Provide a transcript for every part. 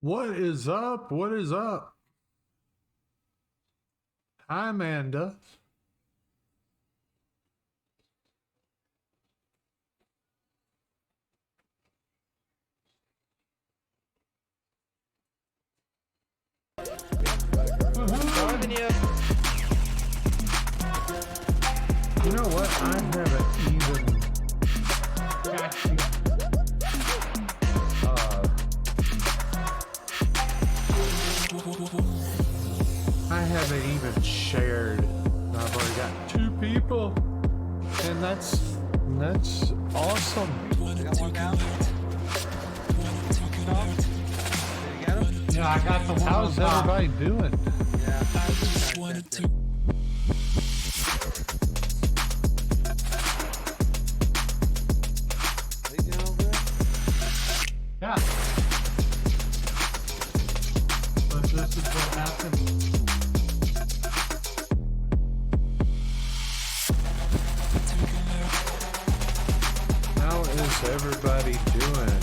What is up? What is up? Hi, Amanda. You know what? I haven't even I haven't even shared. I've already got 2 people, and that's awesome. Yeah, I got the one. How's everybody doing? Yeah, I just wanted to. Yeah. But this is what happened. How is everybody doing?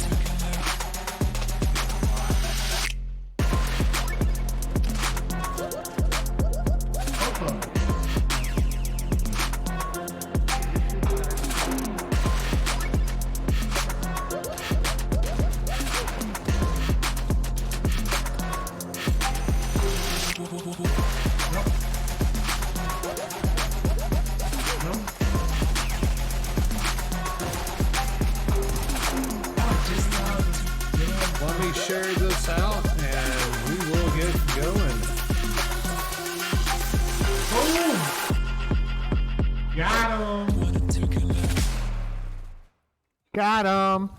Let me share this out and we will get going. Boom! Got him! Got him!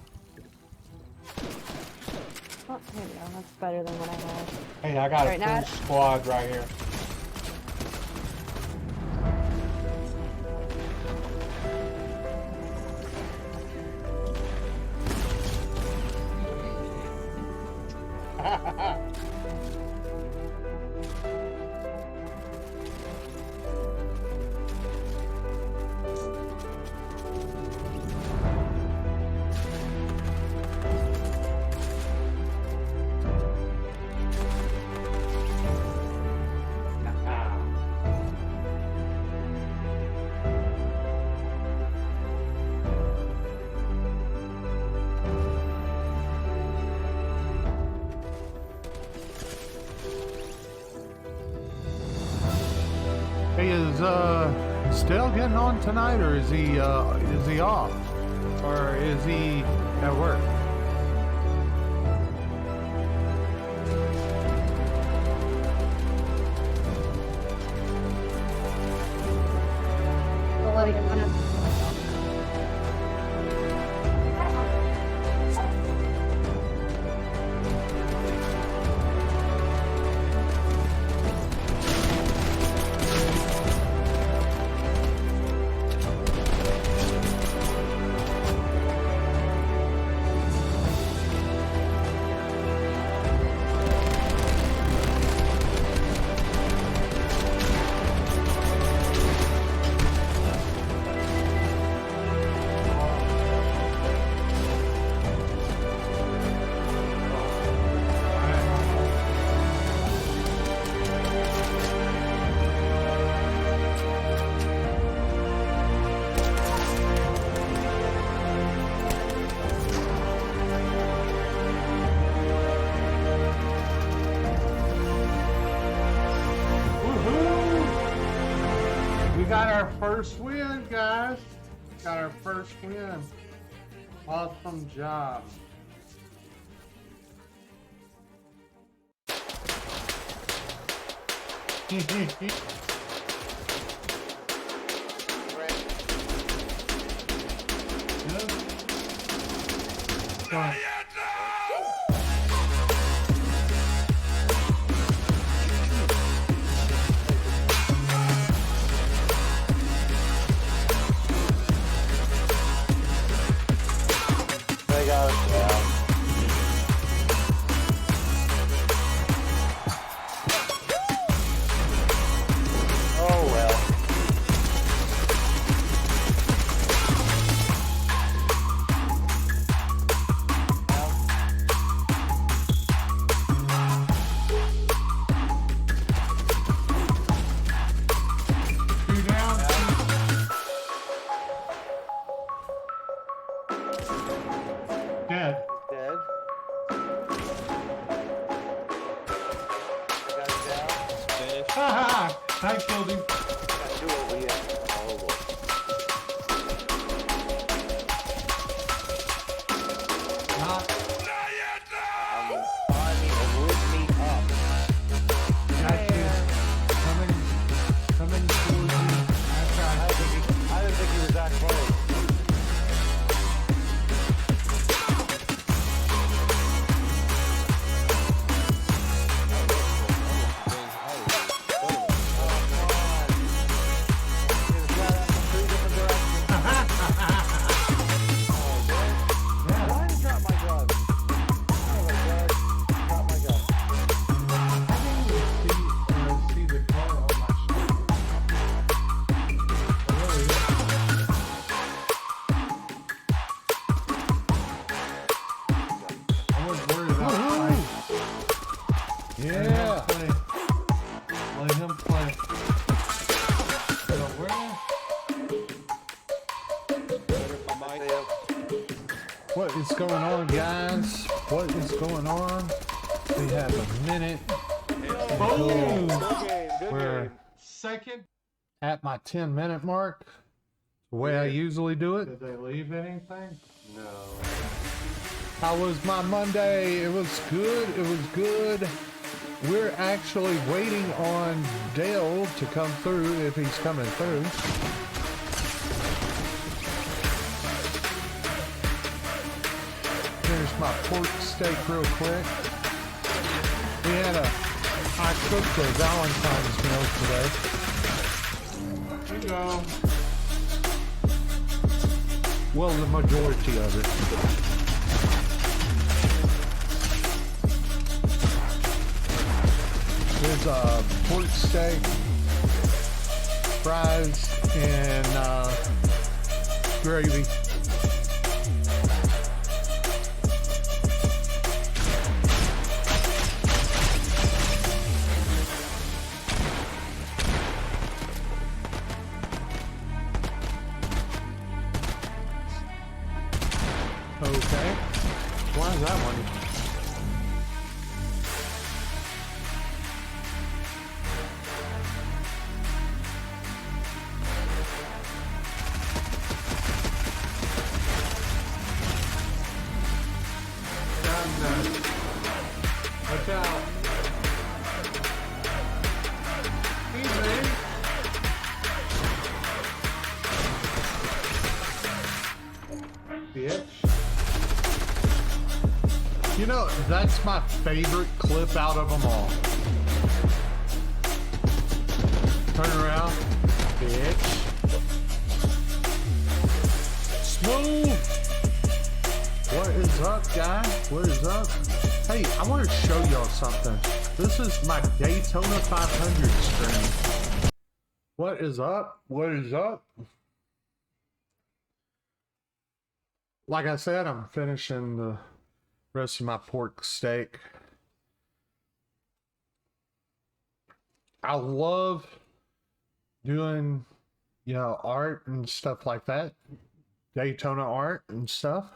Oh, there we go. That's better than what I had. Hey, I got Right a now- full squad right here. Hey, is Stell getting on tonight, or is he off, or is he at work? I'll let it go. We got our first win, guys. Got our first win. Awesome job. Good. They got us down. Oh well. I got him down. Finished. I killed him. Got two over here. Oh boy. Not Army with me up. got you. Coming towards you. I didn't think he was that close. Why did he drop my gun? Oh my god. Drop my gun. See the color on my shirt. I was worried about Yeah. Let him play. So where? What is going on, guys? What is going on? We have a minute. Boom! Good game. Good We're game. Second. at my 10-minute mark. The way I usually do it. Did they leave anything? No. How was my Monday? It was good. It was good. We're actually waiting on Dale to come through if he's coming through. Finish my pork steak real quick. I cooked a Valentine's meal today. Here you go. Well, the majority of it. There's a pork steak, fries, and gravy. Okay. Why is that one? Watch out. Easy. Bitch. You know, that's my favorite clip out of them all. Turn around, bitch. Smooth. What is up, guys? What is up? Hey, I want to show y'all something. This is my Daytona 500 stream. What is up? What is up? Like I said, I'm finishing the rest of my pork steak. I love doing, art and stuff like that. Daytona art and stuff.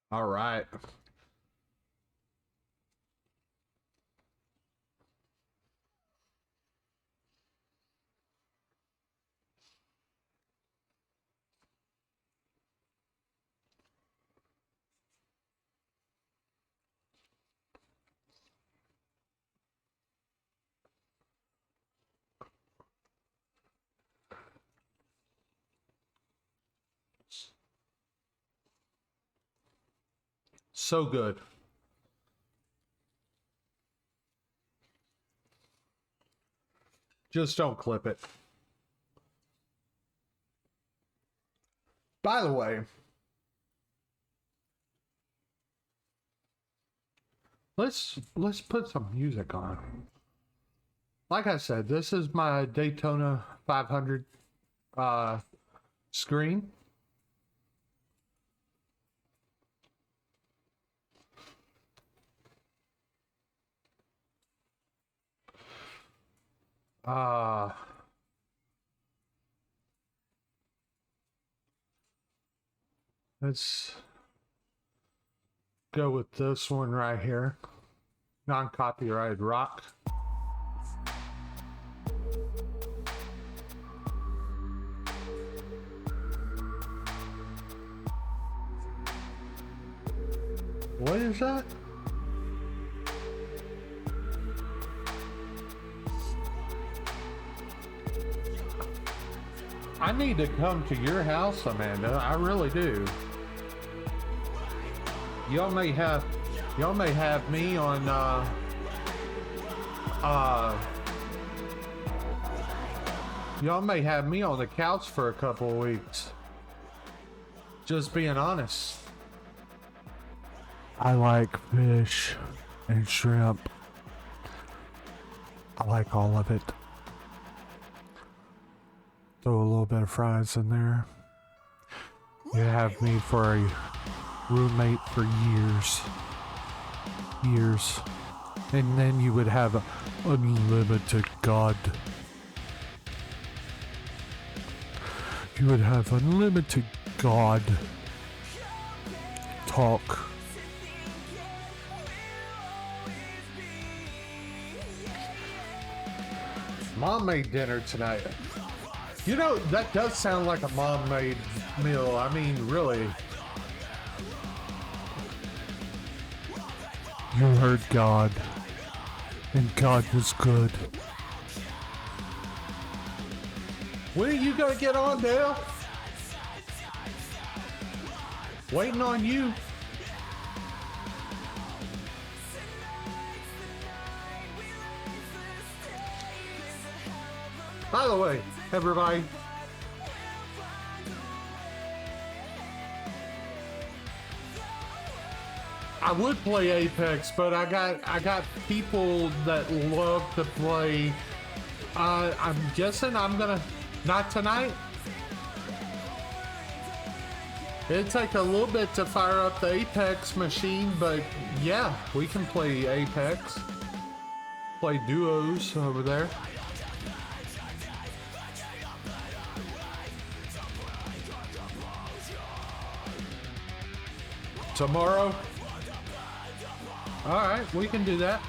All right. So good. Just don't clip it. By the way, let's put some music on. Like I said, this is my Daytona 500 screen. Let's go with this one right here. Non-copyrighted rock. What is that? I need to come to your house, Amanda. I really do. Y'all may have me on y'all may have me on the couch for a couple of weeks. Just being honest. I like fish and shrimp. I like all of it. Throw a little bit of fries in there. You have me for a roommate for years. And then you would have unlimited God. You would have unlimited God talk. Mom made dinner tonight. You know, that does sound like a mom-made meal. I mean, really. You heard God, and God was good. When are you gonna get on, Dale? Waiting on you. By the way, everybody, I would play Apex, but I got people that love to play. I'm guessing I'm gonna not tonight. It'd take a little bit to fire up the Apex machine, but yeah, we can play Apex. Play duos over there. Tomorrow? Alright, we can do that.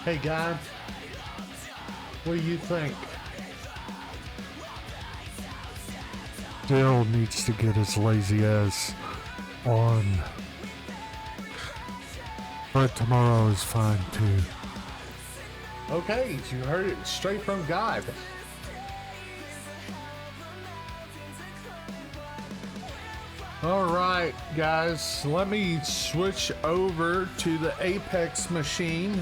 Hey guys, what do you think? Daryl needs to get his lazy ass on. But tomorrow is fine too. Okay, you heard it straight from God. Alright guys, let me switch over to the Apex machine.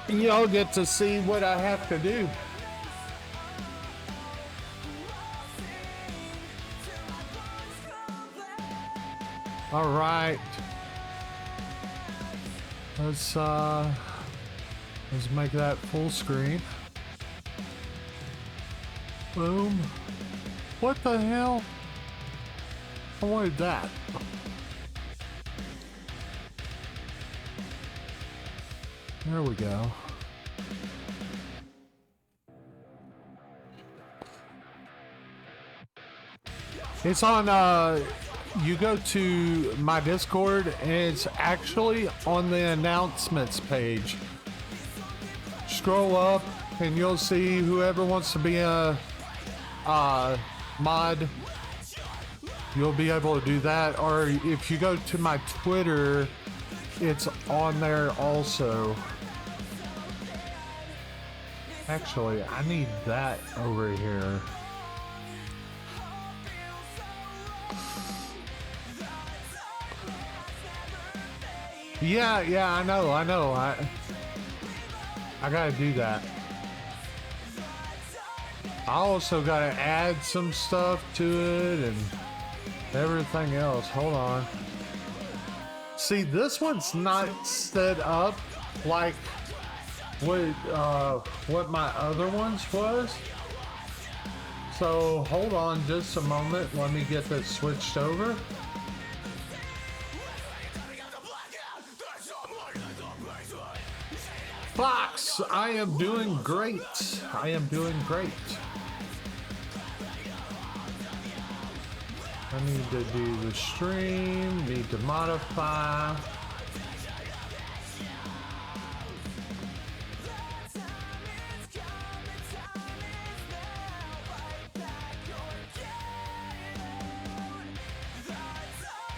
Y'all get to see what I have to do. Alright. Let's make that full screen. Boom. What the hell? I wanted that. There we go. It's on, you go to my Discord and it's actually on the announcements page. Scroll up and you'll see whoever wants to be a mod. You'll be able to do that, or if you go to my Twitter, it's on there also. Actually, I need that over here. Yeah, yeah, I know. I gotta do that. I also gotta add some stuff to it and everything else. Hold on. See, this one's not set up like what my other ones was. So hold on just a moment. Let me get this switched over. Fox, I am doing great. I am doing great. I need to do the stream, need to modify.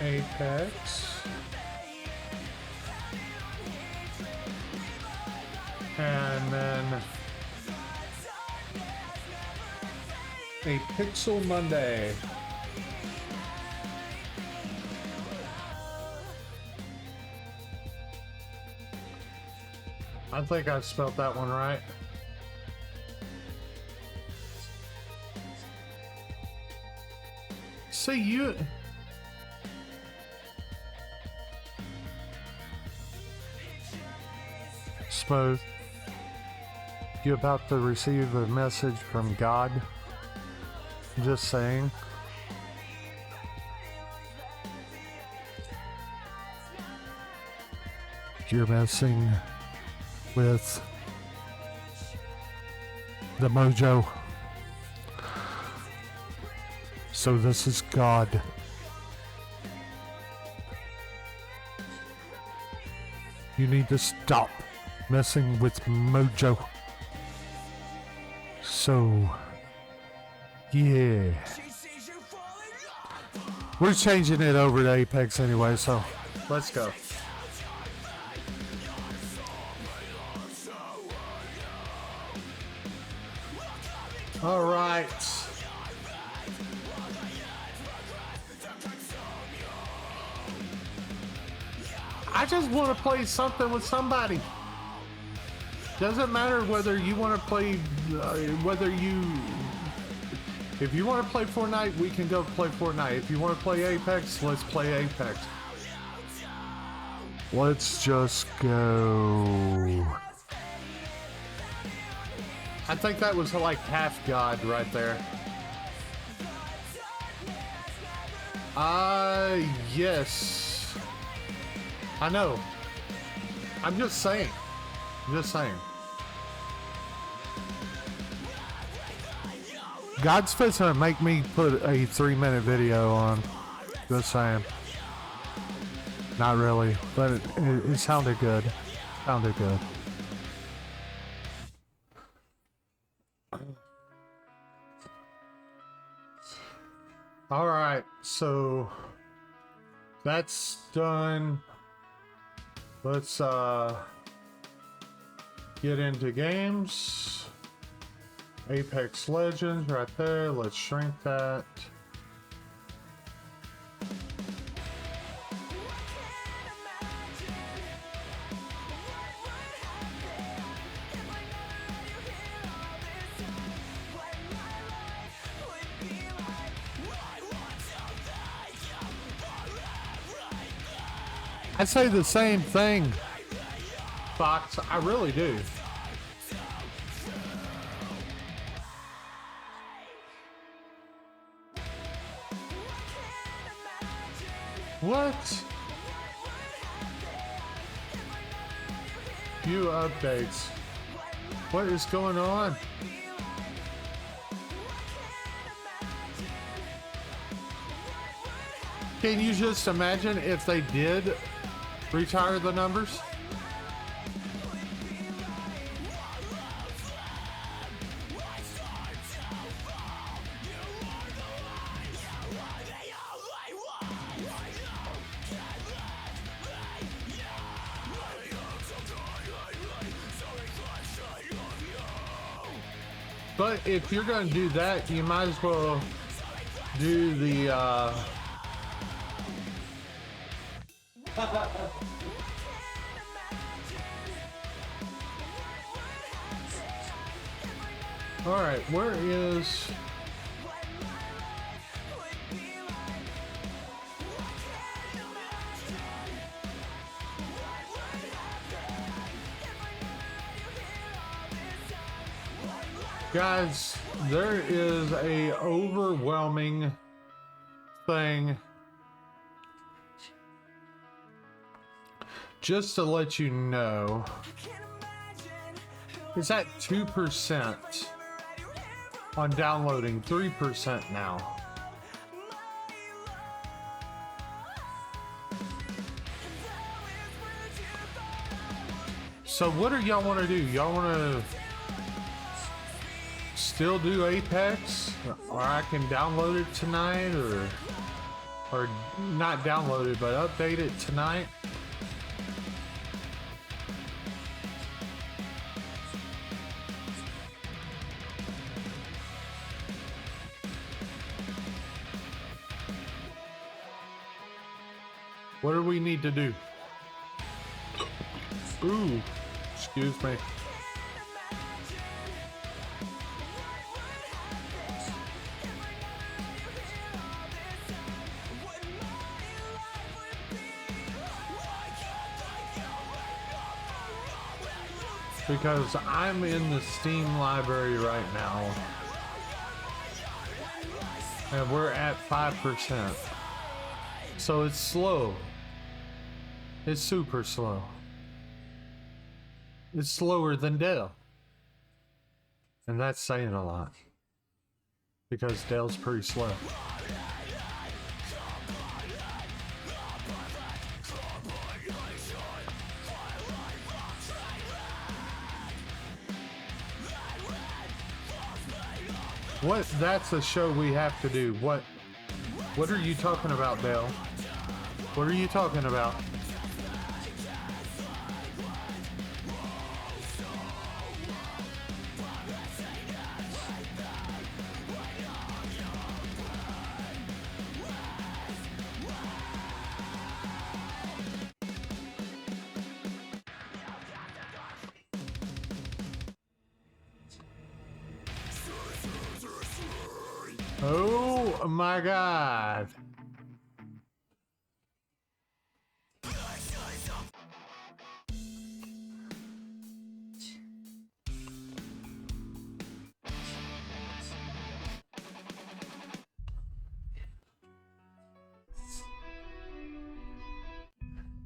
Apex. And then a Pixel Monday. I think I spelled that one right. See, you... Smooth. You about to receive a message from God? Just saying. You're messing with the mojo. So this is God. You need to stop messing with mojo. So, yeah. We're changing it over to Apex anyway, so let's go. All right. I just want to play something with somebody. Doesn't matter whether you want to play, if you want to play Fortnite, we can go play Fortnite. If you want to play Apex, let's play Apex. Let's just go. I think that was like half God right there. Yes. I know. I'm just saying. Just saying. God's fixing to make me put a 3-minute video on. Just saying. Not really, but it sounded good. Sounded good. All right, so that's done. Let's get into games. Apex Legends right there. Let's shrink that. I say the same thing, Fox. I really do. What? Few updates. What is going on? Can you just imagine if they did retire the numbers? But if you're going to do that, you might as well do the All right, where is? Guys, there is a overwhelming thing. Just to let you know, it's at 2% on downloading, 3% now. So what do y'all want to do? Y'all want to still do Apex, or I can download it tonight, or not download it but update it tonight? What do we need to do? Ooh, excuse me. Because I'm in the Steam library right now, and we're at 5%. So it's slow. It's super slow. It's slower than Dell. And that's saying a lot, because Dell's pretty slow. What? That's a show we have to do. What are you talking about, Dale? What are you talking about? Oh my God.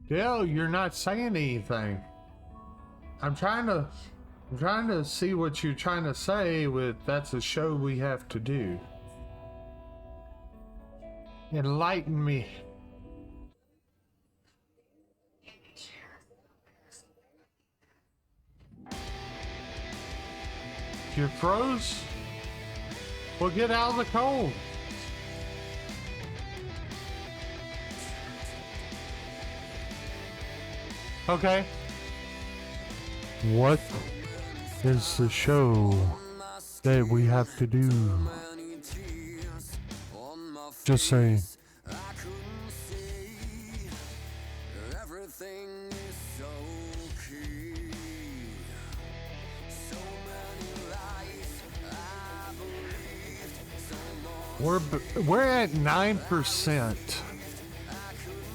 Dale, you're not saying anything. I'm trying to see what you're trying to say with that's a show we have to do. Enlighten me. You froze? Well, get out of the cold. Okay. What is the show that we have to do? Just saying. We're at 9%.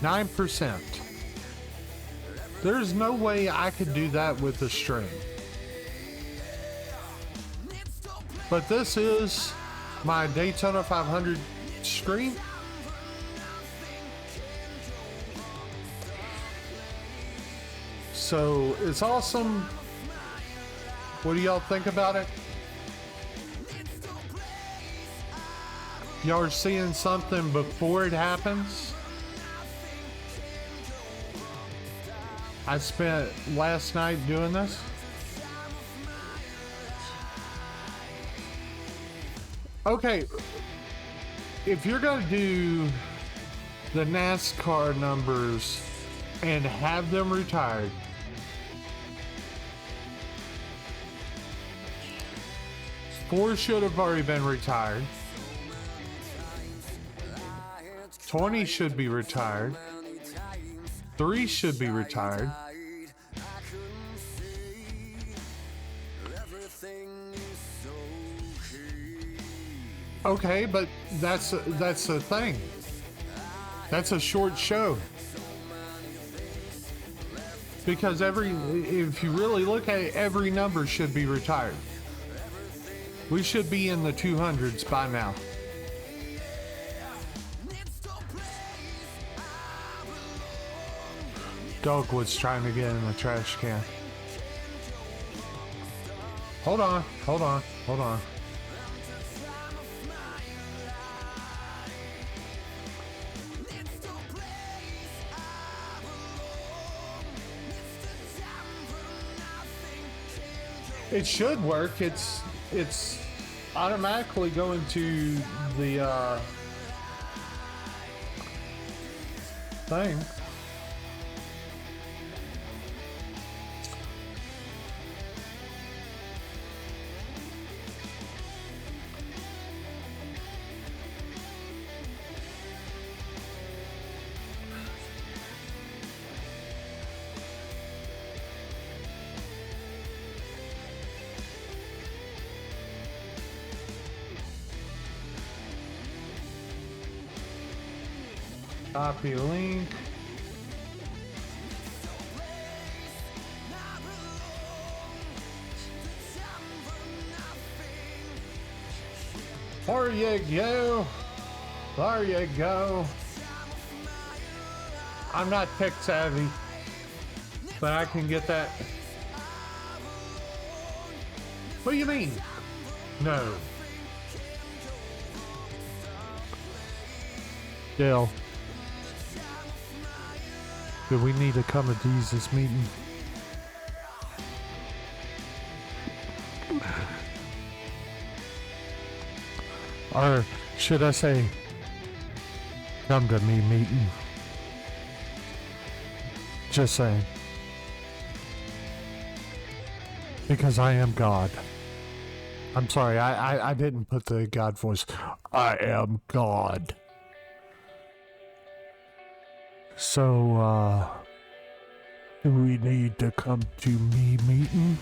9%. There's no way I could do that with a stream. But this is my Daytona 500 stream. So it's awesome. What do y'all think about it? Y'all are seeing something before it happens? I spent last night doing this. Okay, if you're gonna do the NASCAR numbers and have them retired, four should have already been retired. 20 should be retired. 3 should be retired. Okay, but that's the thing. That's a short show. Because if you really look at it, every number should be retired. We should be in the 200s by now. Dog was trying to get in the trash can. Hold on, hold on, hold on. It should work. It's automatically going to the thing. Copy link. There you go. There you go. I'm not tech savvy, but I can get that. What do you mean? No. Dale. Do we need to come to Jesus meeting? Or should I say, come to me meeting? Just saying. Because I am God. I'm sorry, I didn't put the God voice. I am God. So, do we need to come to me meeting?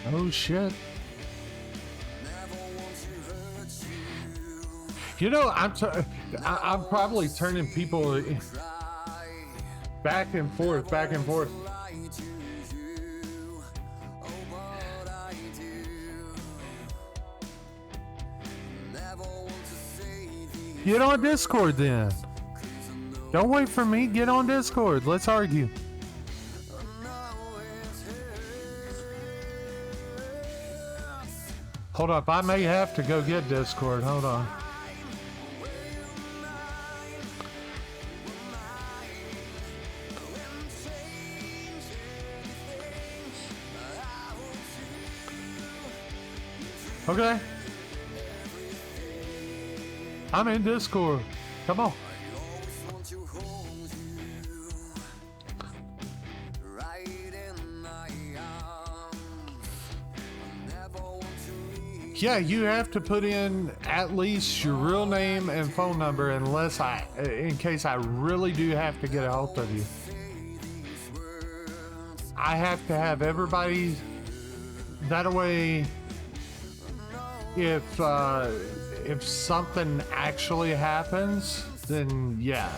Oh shit. You know, I'm probably turning people back and forth, back and forth. Get on Discord then. Don't wait for me. Get on Discord. Let's argue. Hold up. I may have to go get Discord. Hold on. Okay. I'm in Discord. Come on. Yeah, you have to put in at least your real name and phone number unless in case I really do have to get a hold of you. I have to have everybody, that way if something actually happens, then yeah.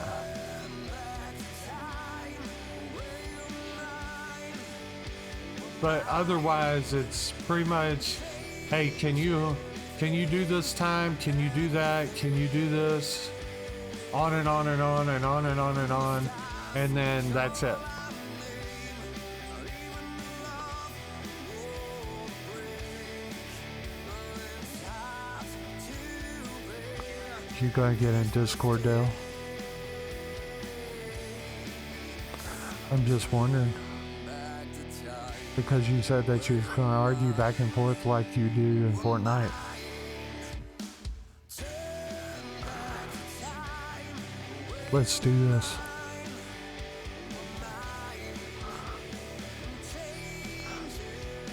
But otherwise, it's pretty much, hey, can you do this time? Can you do that? Can you do this? On and on and on and on and on and on. And then that's it. You gotta get in Discord, Dale. I'm just wondering. Because you said that you was gonna argue back and forth like you do in Fortnite. Let's do this.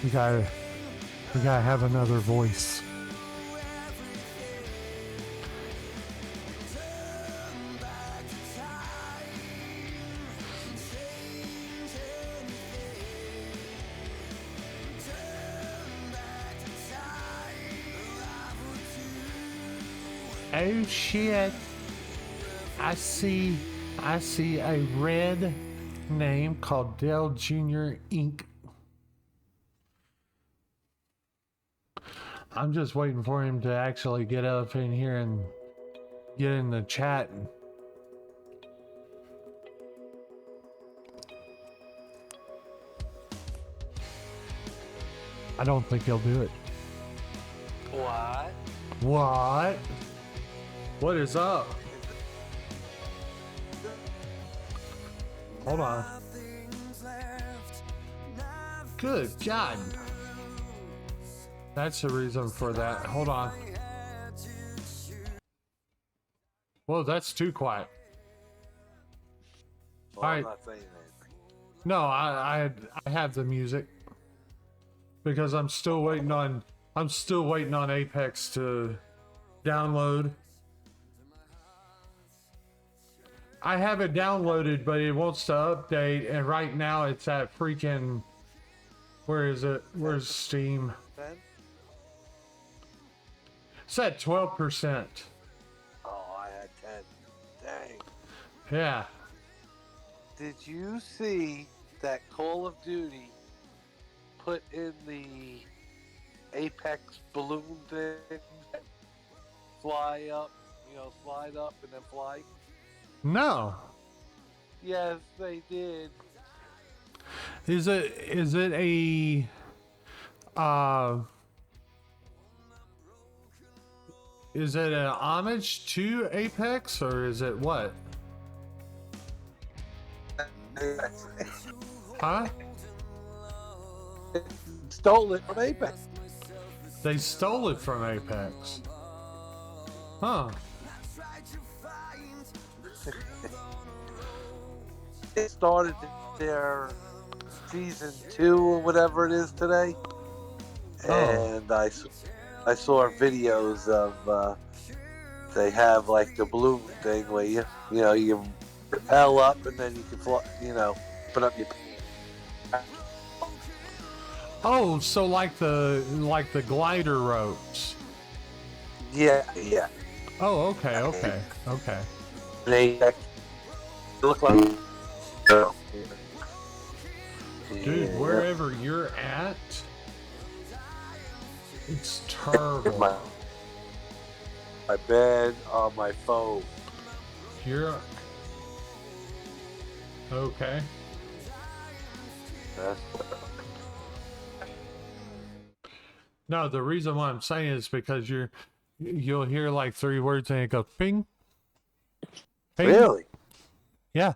We gotta have another voice. Oh shit. I see a red name called Dell Jr. Inc. I'm just waiting for him to actually get up in here and get in the chat. I don't think he'll do it. What? What? What is up? Hold on. Good God. That's the reason for that. Hold on. Whoa, that's too quiet. Well, All I'm right. not saying anything. No, I have the music because I'm still waiting on Apex to download. I have it downloaded, but it wants to update, and right now it's at freaking. Where is it? Where's Steam? Ben? It's at 12%. Oh, I had 10. Dang. Yeah. Did you see that Call of Duty put in the Apex balloon thing? Fly up, slide up and then fly? No. Yes, they did. Is it a is it an homage to Apex or is it what? Huh? Stole it from Apex. They stole it from Apex. Huh. They started their season 2 or whatever it is today, and I saw videos of they have like the balloon thing where you rappel up and then you can fly, put up your. Oh, so like the glider ropes. Yeah. Oh, okay. They look like. Dude, Yeah. wherever you're at, it's terrible. My bed on my phone. You're okay. No, the reason why I'm saying is because you'll hear like 3 words and it goes ping. Ping. Really? Yeah.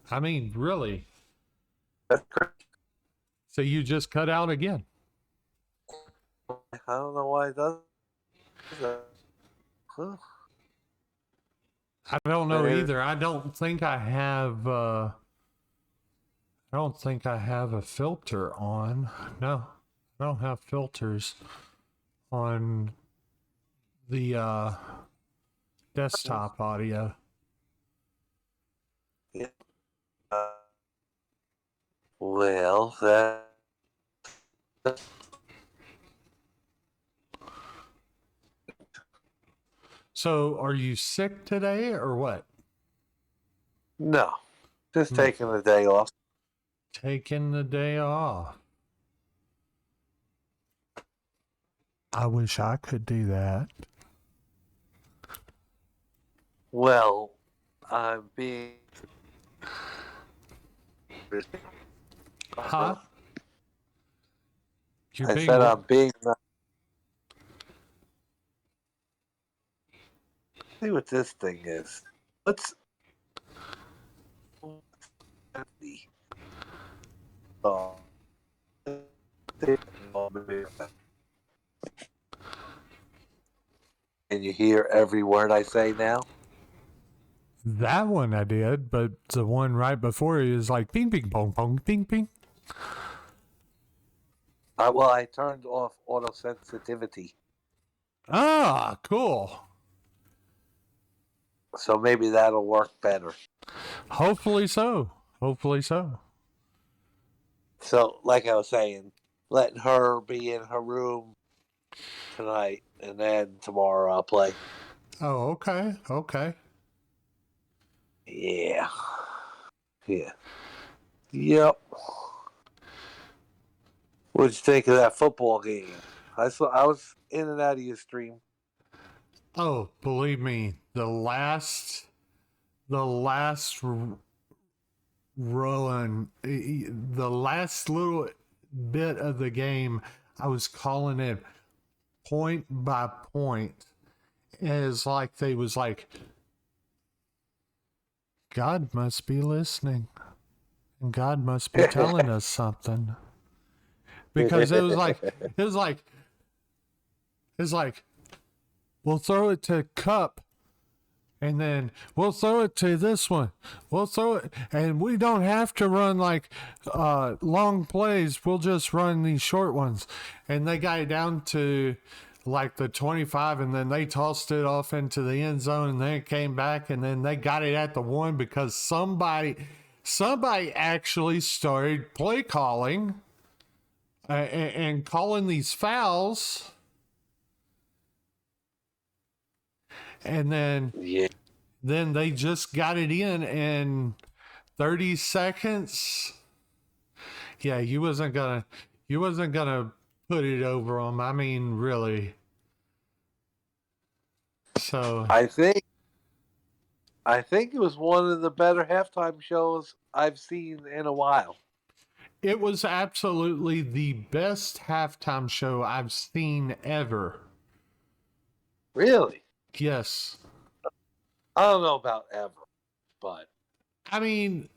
I mean, really. That's crazy. So you just cut out again. I don't know why it does that. Huh? I don't know Maybe. either. I don't think I have a filter on. No. I don't have filters on the desktop audio. Yeah. Well, that. So are you sick today or what? No, just taking the day off. Taking the day off. I wish I could do that. Well, I'm being. Huh? You're I being said what? I'm being. See what this thing is. Let's. Oh. Can you hear every word I say now? That one I did, but the one right before it is like ping, ping, pong, pong, ping, ping. Well, I turned off auto sensitivity, Ah, cool. so maybe that'll work better. Hopefully so. Hopefully so. So, like I was saying, letting her be in her room tonight, and then tomorrow I'll play. Oh, okay. Okay. Yeah. Yeah. Yep. What'd you think of that football game? I was in and out of your stream. Oh, believe me, the last little bit of the game, I was calling it point by point. It's like they was like, God must be listening, and God must be telling us something, because it's like we'll throw it to Cup. And then we'll throw it to this one. We'll throw it, and we don't have to run like long plays. We'll just run these short ones. And they got it down to like the 25, and then they tossed it off into the end zone, and then it came back, and then they got it at the 1 because somebody actually started play calling and calling these fouls. And then they just got it in 30 seconds. Yeah, you wasn't gonna put it over them. I mean, really. So I think it was one of the better halftime shows I've seen in a while. it was absolutely the best halftime show I've seen ever. Really? Yes. I don't know about ever, but I mean,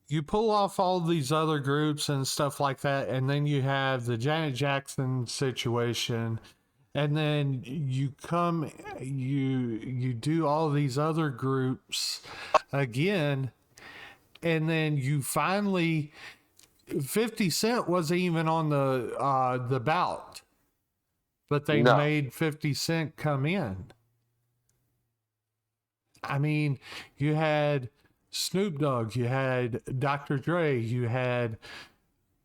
you pull off all these other groups and stuff like that, and then you have the Janet Jackson situation, and then you do all these other groups again, and then you finally 50 Cent wasn't even on the ballot, but they made 50 Cent come in. I mean, you had Snoop Dogg, you had Dr. Dre, you had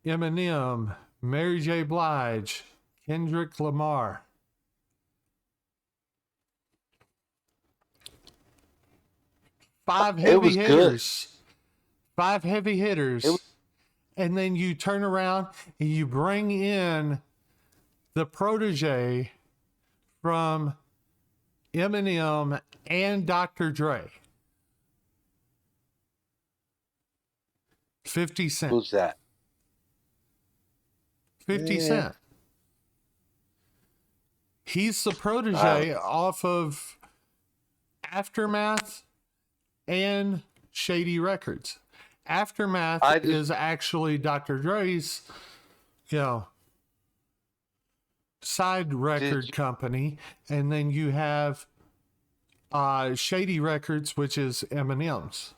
Eminem, Mary J. Blige, Kendrick Lamar. Five heavy hitters. And then you turn around and you bring in the protege from Eminem and Dr. Dre. 50 Cent. Who's that? 50 Cent. He's the protege off of Aftermath and Shady Records. Aftermath is actually Dr. Dre's, side record company, and then you have Shady Records, which is Eminem's.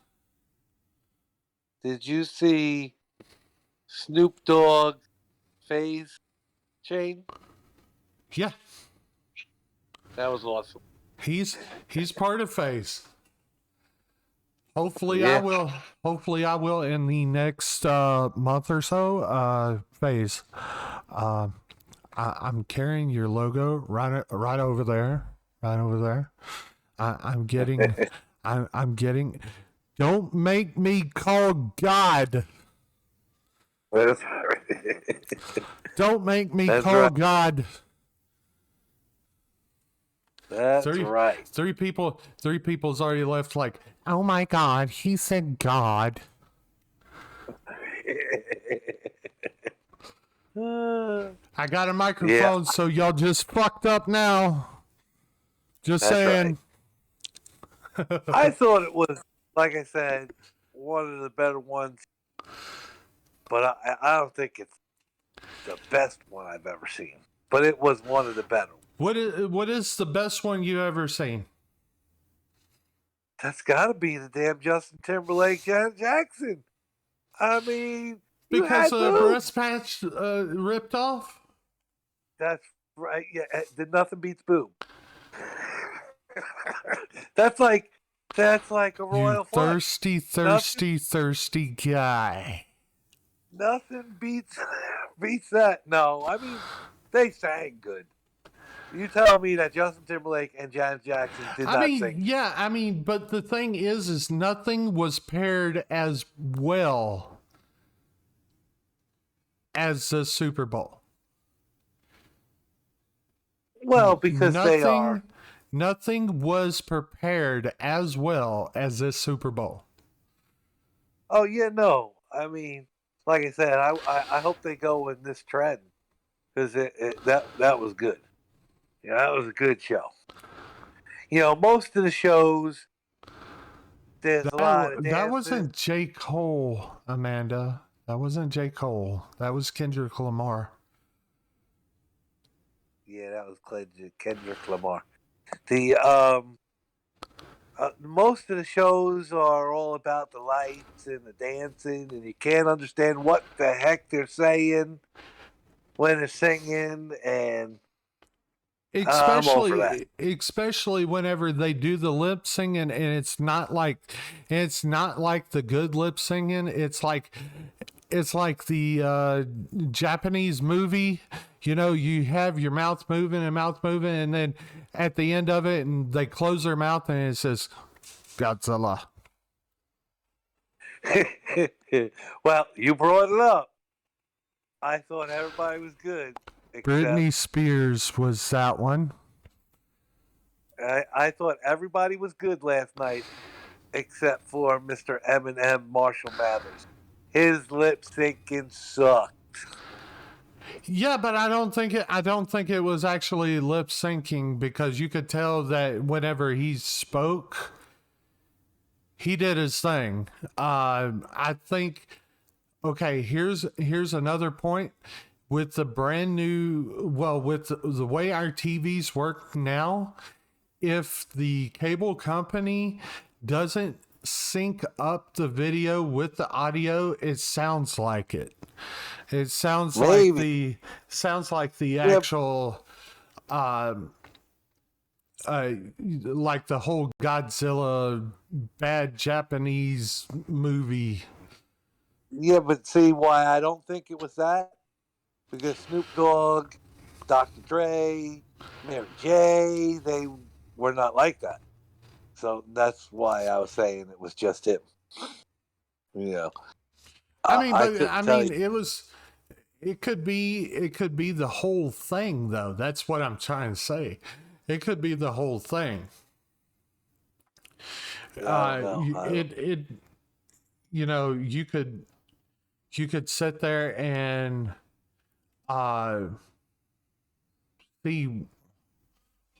Did you see Snoop Dogg phase chain? Yeah. That was awesome. He's part of Phase. Hopefully I will in the next month or so. Phase. I'm carrying your logo right over there. I'm getting don't make me call God. Don't make me call God. That's right. Three people's already left like, oh my God, he said God. I got a microphone, so y'all just fucked up now. Just saying. Right. I thought it was, like I said, one of the better ones, but I don't think it's the best one I've ever seen. But it was one of the better ones. What is the best one you ever seen? That's got to be the damn Justin Timberlake, Janet Jackson. I mean, because the breast patch ripped off. That's right. Yeah, did nothing beats boob. That's like a royal flush. Thirsty guy. Nothing beats that. No, I mean They sang good. You tell me that Justin Timberlake and Janet Jackson did not sing. Yeah, I mean, but the thing is nothing was paired as well as the Super Bowl. Well, because they are. Nothing was prepared as well as this Super Bowl. Oh yeah, no. I mean, like I said, I hope they go in this trend because that was good. Yeah, that was a good show. You know, most of the shows there's a lot of dances. That wasn't J. Cole, Amanda. That wasn't J. Cole. That was Kendrick Lamar. Yeah, that was Kendrick Lamar. The most of the shows are all about the lights and the dancing, and you can't understand what the heck they're saying when they're singing, and I'm over that. Especially whenever they do the lip singing, and it's not like the good lip singing. It's like the Japanese movie. You know, you have your mouth moving, and then at the end of it, and they close their mouth, and it says Godzilla. Well, you brought it up. I thought everybody was good. Britney Spears was that one. I thought everybody was good last night, except for Mr. Eminem Marshall Mathers. His lip syncing sucked. Yeah, but I don't think it was actually lip syncing, because you could tell that whenever he spoke, he did his thing. I think. Okay, here's another point. With the brand new, with the way our TVs work now, if the cable company doesn't sync up the video with the audio, it sounds like it. It sounds like the actual, like the whole Godzilla bad Japanese movie. Yeah, but see why I don't think it was that? Because Snoop Dogg, Dr. Dre, Mary J, they were not like that. So that's why I was saying it was just him. You know. It could be the whole thing, though. That's what I'm trying to say. It could be the whole thing. You know, you could sit there and see.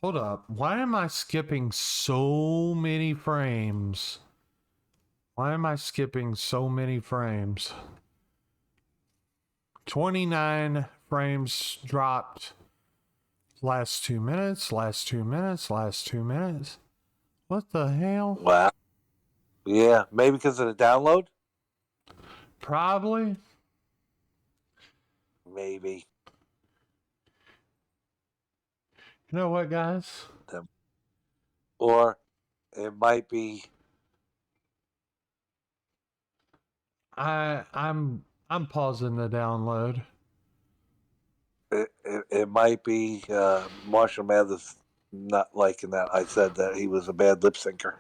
Hold up. Why am I skipping so many frames? 29 frames dropped. Last 2 minutes. What the hell? Wow. Yeah, maybe because of the download? Probably. Maybe. You know what, guys? Or it might be. I'm pausing the download. It might be Marshall Mathers not liking that I said that he was a bad lip syncer.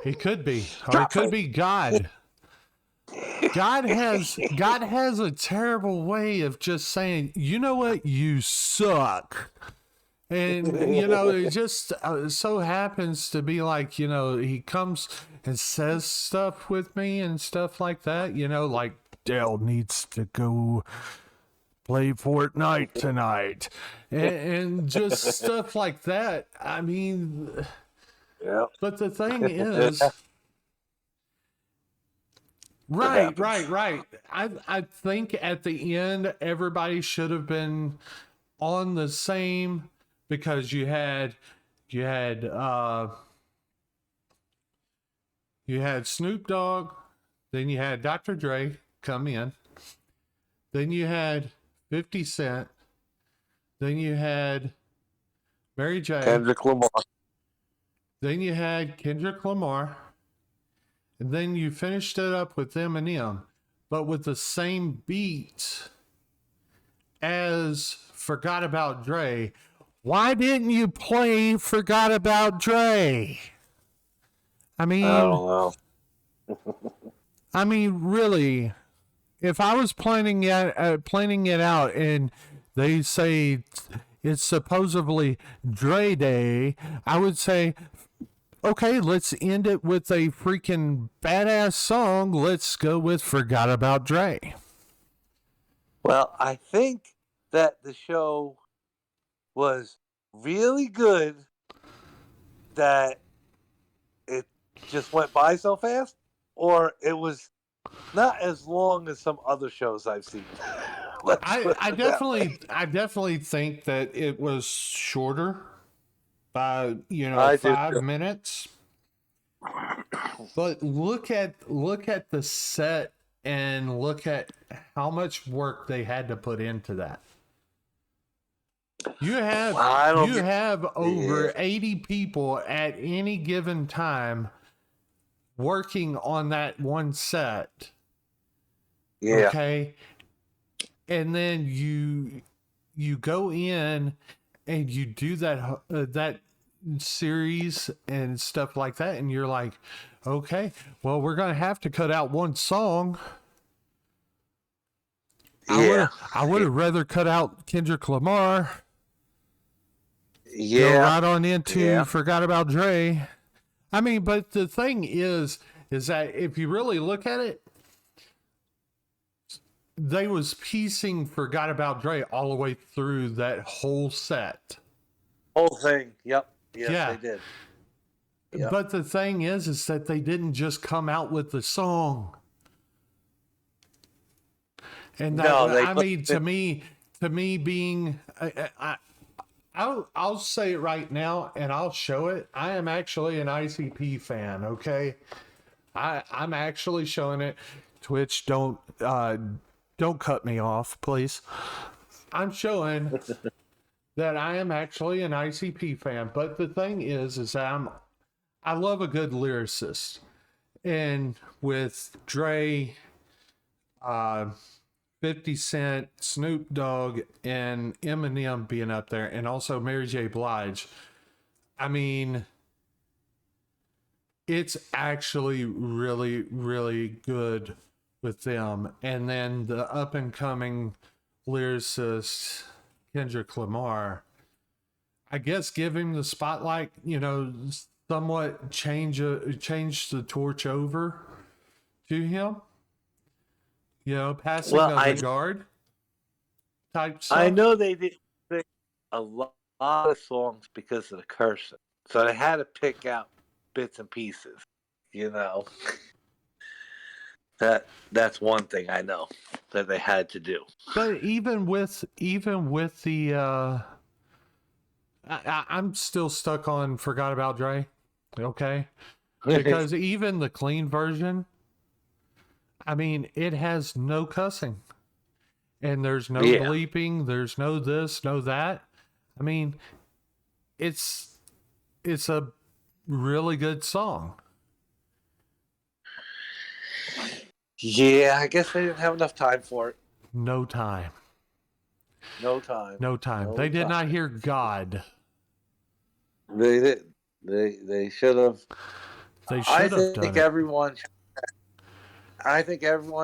He could be. Or it could be God. God has a terrible way of just saying, you know what, you suck. And, you know, it just so happens to be like, you know, he comes and says stuff with me and stuff like that, you know, like Dale needs to go play Fortnite tonight and just stuff like that. I mean, yeah. But the thing is, right. I think at the end, everybody should have been on the same, because you had Snoop Dogg, then you had Dr. Dre come in, then you had 50 Cent, then you had Mary J, Kendrick Lamar, then you had Kendrick Lamar, and then you finished it up with Eminem, but with the same beat as Forgot About Dre. Why didn't you play Forgot About Dre? I mean, I don't know. really, if I was planning it out and they say it's supposedly Dre Day, I would say, okay, let's end it with a freaking badass song. Let's go with Forgot About Dre. Well, I think that the show was really good that it just went by so fast, or it was not as long as some other shows I've seen. I definitely think that it was shorter by I do 5 minutes. But look at the set and look at how much work they had to put into that. You have over 80 people at any given time working on that one set. Yeah. Okay. And then you go in and you do that series and stuff like that, and you're like, okay, well, we're gonna have to cut out one song. Yeah. I would have rather cut out Kendrick Lamar. Yeah. Go right on into Yeah. Forgot About Dre. I mean, but the thing is that if you really look at it, they was piecing Forgot About Dre all the way through that whole set. Whole thing. Yep. Yes, Yeah. they did. Yep. But the thing is that they didn't just come out with the song. And that, No, I mean, to me being, I'll say it right now, and I'll show it. I am actually an ICP fan. Okay, I'm actually showing it. Twitch, don't cut me off, please. I'm showing that I am actually an ICP fan. But the thing is that I love a good lyricist, and with Dre, 50 Cent, Snoop Dogg, and Eminem being up there, and also Mary J. Blige. I mean, it's actually really, really good with them. And then the up and coming lyricist, Kendrick Lamar, I guess give him the spotlight, somewhat change the torch over to him. Passing of the guard type stuff. I know they did a lot of songs because of the cursing, so they had to pick out bits and pieces. That's one thing I know that they had to do. But even with the, I'm still stuck on Forgot About Dre. Okay, because even the clean version, I mean, it has no cussing, and there's no bleeping. There's no this, no that. I mean, it's a really good song. Yeah, I guess they didn't have enough time for it. No time. No time. They did not hear God. They did. They should have. I think everyone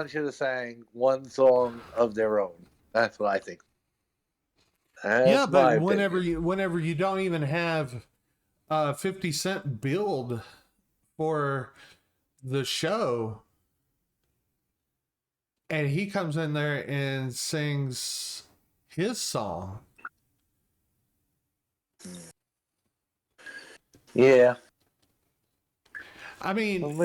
should have sang one song of their own. That's what I think. That's but whenever you don't even have 50 Cent build for the show, and he comes in there and sings his song. Yeah. I mean,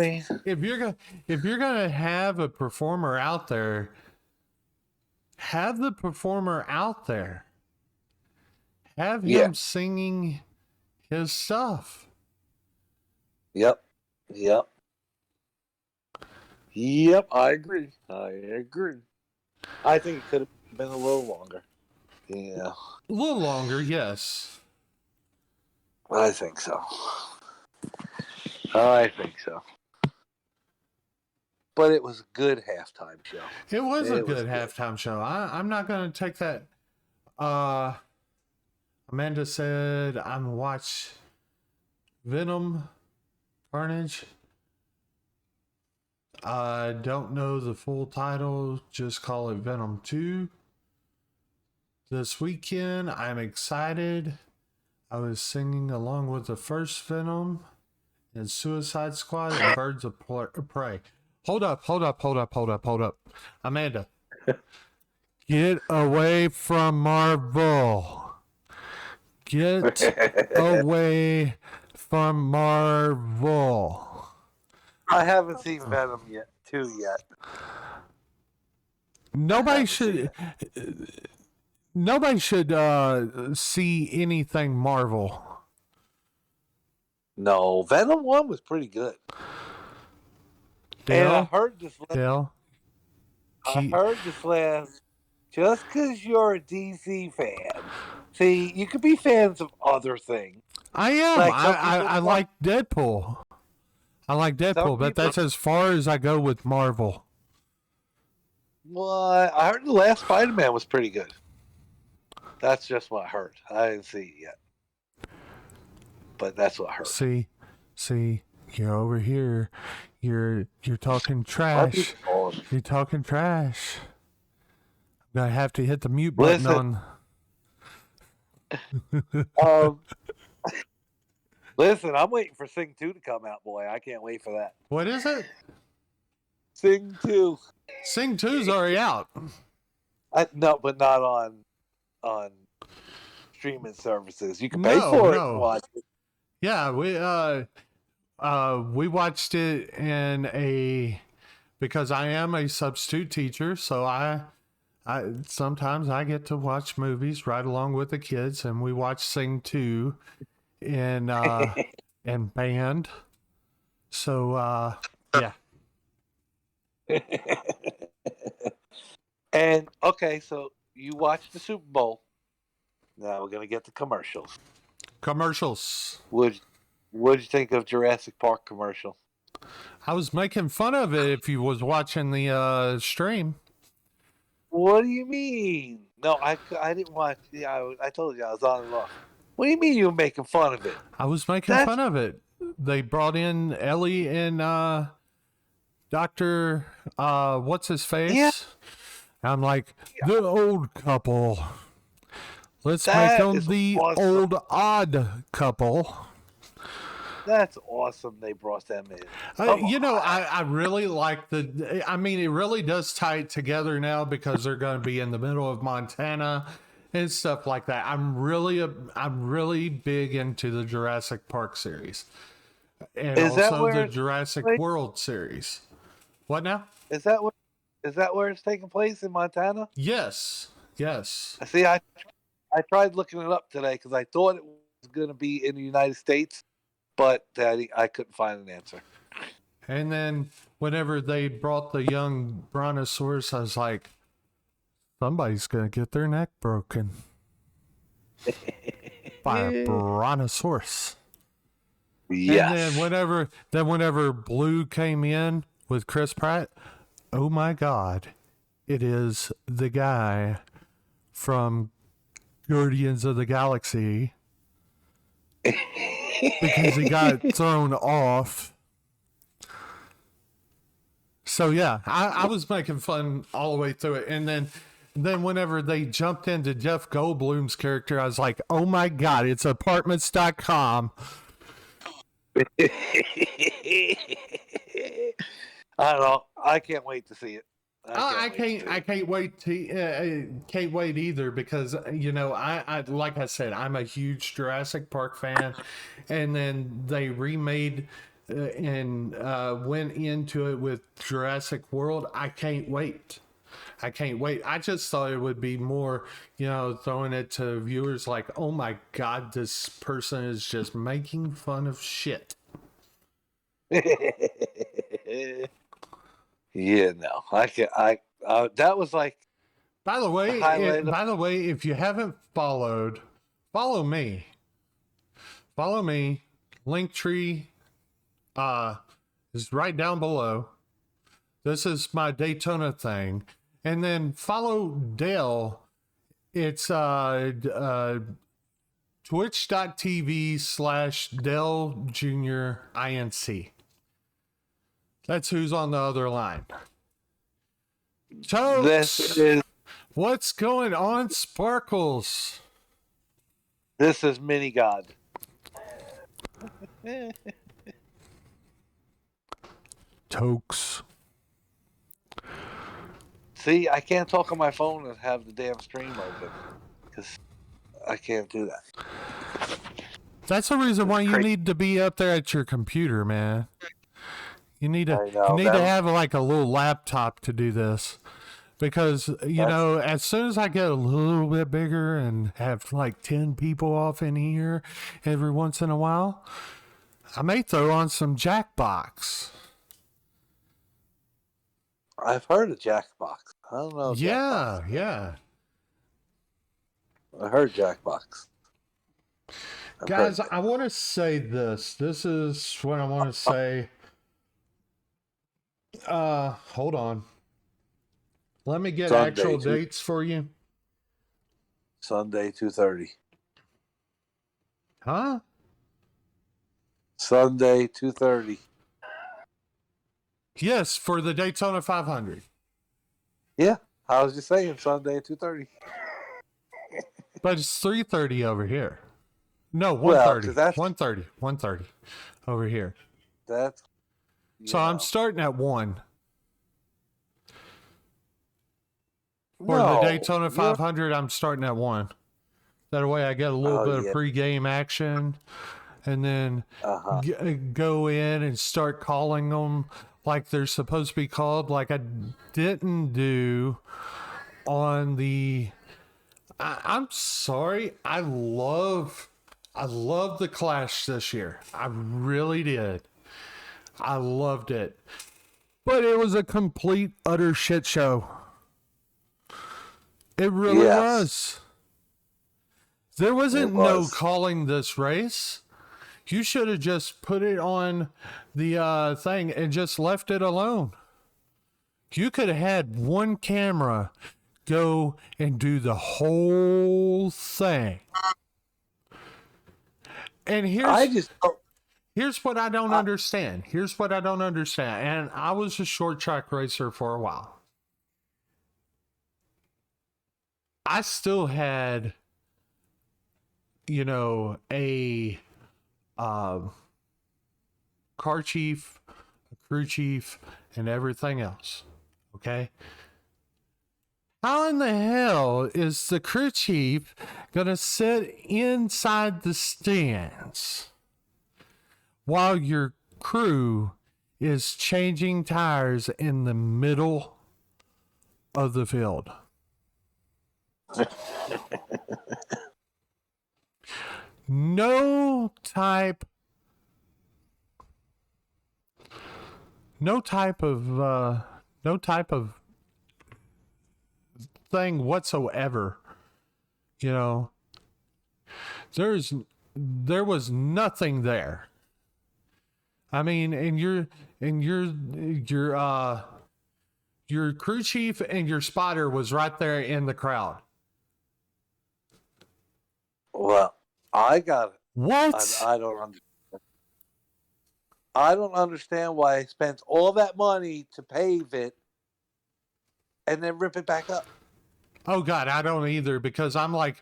if you're gonna have a performer out there, have the performer out there. Have him singing his stuff. Yep. I agree. I think it could have been a little longer. Yeah. A little longer, yes. I think so. But it was a good halftime show. It was a good halftime show. I'm not going to take that Amanda said I'm watch Venom Carnage. I don't know the full title, just call it Venom 2. This weekend, I'm excited. I was singing along with the first Venom and Suicide Squad and Birds of Prey. Hold up. Amanda, get away from Marvel. Get away from Marvel. I haven't seen Venom yet. 2 yet. Nobody should see anything Marvel. No, Venom 1 was pretty good. And I heard this last. Just because you're a DC fan, see, you could be fans of other things. I am. Like I like Deadpool. I like Deadpool, but that's as far as I go with Marvel. Well, I heard the last Spider-Man was pretty good. That's just what I heard. I didn't see it yet. But that's what I heard. See, you're over here. You're talking trash. You're talking trash. I'm gonna have to hit the mute button on. Listen, I'm waiting for Sing 2 to come out, boy. I can't wait for that. What is it? Sing 2. Sing 2's already out. No, but not on streaming services. You can pay for it and watch it. Yeah, we watched it because I am a substitute teacher, so I sometimes I get to watch movies right along with the kids, and we watch Sing 2 in band. So yeah. And okay, so you watched the Super Bowl. Now we're gonna get the commercials. What'd you think of Jurassic Park commercial? I was making fun of it if you was watching the stream. What do you mean? No, I didn't watch. Yeah, I told you I was on and off. What do you mean you were making fun of it? I was making fun of it. They brought in Ellie and Dr. What's his face? Yeah. I'm like, the old couple. Let's make them the old odd couple. That's awesome they brought them in. I really like it really does tie it together now because they're going to be in the middle of Montana and stuff like that. I'm really big into the Jurassic Park series. And also the Jurassic World series. What now? Is that where it's taking place in Montana? Yes. See, I tried looking it up today because I thought it was going to be in the United States, but I couldn't find an answer. And then whenever they brought the young brontosaurus, I was like, somebody's going to get their neck broken by a brontosaurus. Yes. And then whenever Blue came in with Chris Pratt, oh my God, it is the guy from Guardians of the Galaxy because he got thrown off. So yeah, I was making fun all the way through it. And then whenever they jumped into Jeff Goldblum's character, I was like, oh my God, it's apartments.com. I don't know. I can't wait to see it. I can't wait either because I like I said, I'm a huge Jurassic Park fan, and then they remade and went into it with Jurassic World. I can't wait. I just thought it would be more, throwing it to viewers like, oh my God, this person is just making fun of shit. Yeah, no, I can. That was like. By the way, if you haven't followed, follow me. Linktree is right down below. This is my Daytona thing, and then follow Dale It's twitch.tv/Dell Jr. INC. That's who's on the other line. So, This is what's going on, Sparkles? Mini God. Tokes. See, I can't talk on my phone and have the damn stream open because I can't do that. That's the reason why you Crazy. need to be up there at your computer, man. You need to I know, you need to man. have like a little laptop to do this. Because, know, as soon as I get a little bit bigger and have like 10 people off in here every once in a while, I may throw on some Jackbox. I've heard of Jackbox. I don't know. Yeah, Jackbox. yeah. I heard Jackbox. Guys, I want to say this. This is what I want to say. Hold on. Let me get Sunday, actual dates for you. Sunday, 2:30. Huh? Sunday, 2:30. Yes, for the Daytona 500. Yeah, I was just saying Sunday, 2:30. But it's 3:30 over here. No, 1:30. Well, 'cause that's- 1:30 over here. That's. So I'm starting at 1. For No, the Daytona you're- 500, I'm starting at 1. That way I get a little bit of pregame action and then go in and start calling them like they're supposed to be called, like I didn't do on the... I'm sorry. I love the Clash this year. I really did. I loved it. But it was a complete, utter shit show. It really was. There wasn't no calling this race. You should have just put it on the thing and just left it alone. You could have had one camera go and do the whole thing. And here's what I don't understand. Here's what I don't understand. And I was a short track racer for a while. I still had, a car chief, a crew chief, and everything else. Okay? How in the hell is the crew chief going to sit inside the stands while your crew is changing tires in the middle of the field? No type of thing whatsoever. There was nothing there. I mean, and your crew chief and your spotter was right there in the crowd. Well, I got it. What? I don't understand. I don't understand why I spent all that money to pave it and then rip it back up. Oh God, I don't either, because I'm like,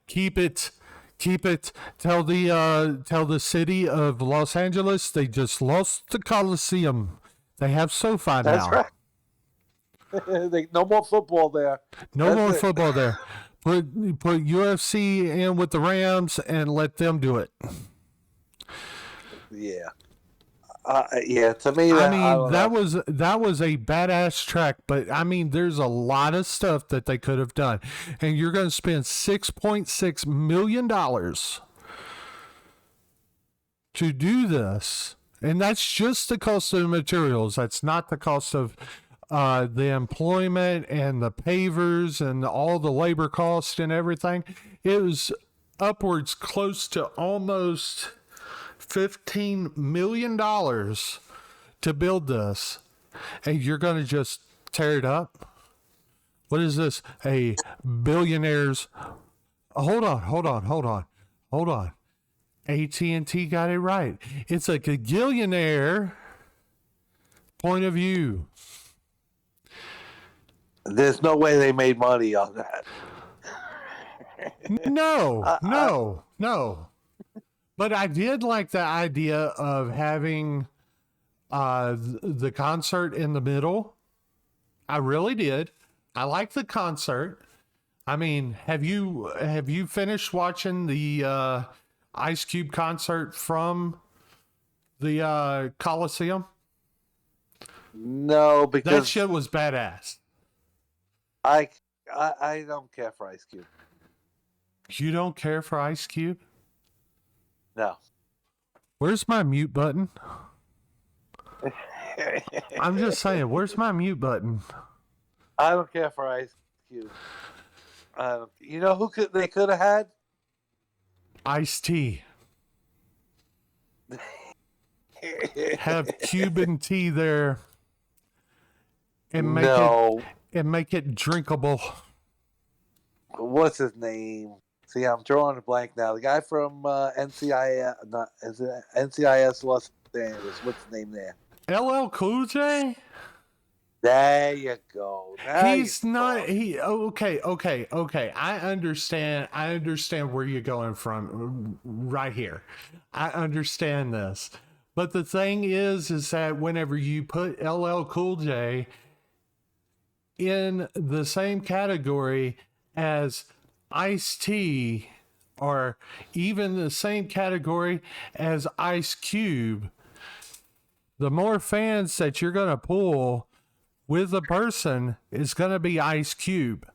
keep it. Tell the city of Los Angeles they just lost the Coliseum. They have SoFi now. That's right. No more football there. No more football there. Put UFC in with the Rams and let them do it. Yeah. To me, that was a badass track, but I mean, there's a lot of stuff that they could have done, and you're going to spend $6.6 million to do this, and that's just the cost of the materials. That's not the cost of the employment and the pavers and all the labor cost and everything. It was upwards close to almost $15 million to build this, and you're going to just tear it up What is this? A billionaire's. Hold on. AT&T got it right. It's a gagillionaire point of view. There's no way they made money on that. No. But I did like the idea of having the concert in the middle. I really did. I like the concert. I mean, have you finished watching the Ice Cube concert from the Coliseum? No, That because shit was badass. I don't care for Ice Cube. You don't care for Ice Cube? No. Where's my mute button? I'm just saying, where's my mute button? I don't care for Ice Cube. You know who they could have had? Ice-T. Have Cuban tea there and make it drinkable. What's his name? See, I'm drawing a blank now. The guy from NCIS, NCIS Los Angeles. What's his name there? LL Cool J? There you go. He's not. Okay. I understand where you're going from right here. I understand this. But the thing is that whenever you put LL Cool J in the same category as Ice-T, or even the same category as Ice Cube, the more fans that you're going to pull with the person is going to be Ice Cube.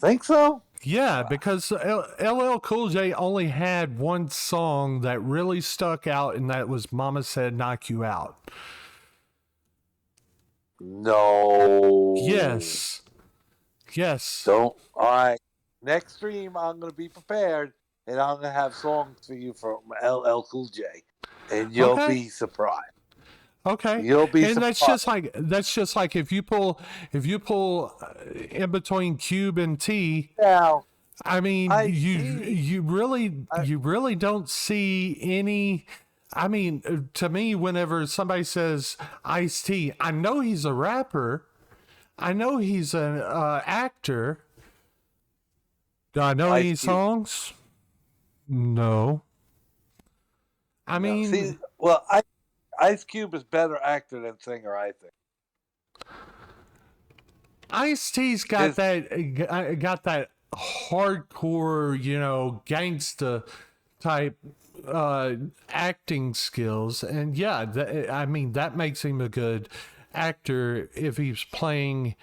Think so? Yeah, because LL Cool J only had one song that really stuck out, and that was Mama Said Knock You Out. No. Yes. Don't. All right. Next stream, I'm going to be prepared, and I'm going to have songs for you from LL Cool J, and you'll be surprised. Okay. You'll be and surprised. that's just like if you pull in between Cube and T. Now, I mean, you really don't see any. I mean, to me, whenever somebody says Ice-T, I know he's a rapper. I know he's an actor. Do I know any songs? No. I mean, see, Ice Cube is better actor than singer, I think. Ice-T's got that hardcore, gangsta type acting skills, and yeah, that makes him a good actor if he's playing,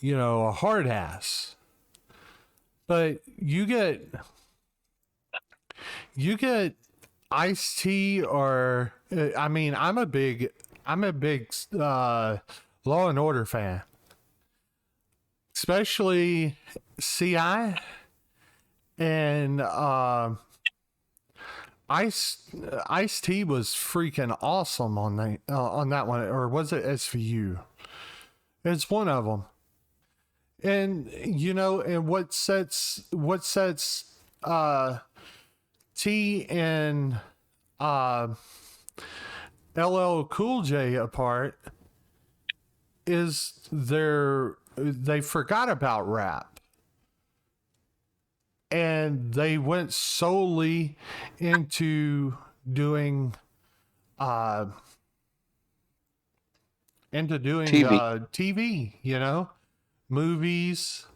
a hard ass. But you get Ice-T, or I'm a big Law and Order fan, especially CI, and Ice-T was freaking awesome on that one, or was it SVU? It's one of them. And and what sets T and LL Cool J apart is they forgot about rap, and they went solely into doing TV, movies,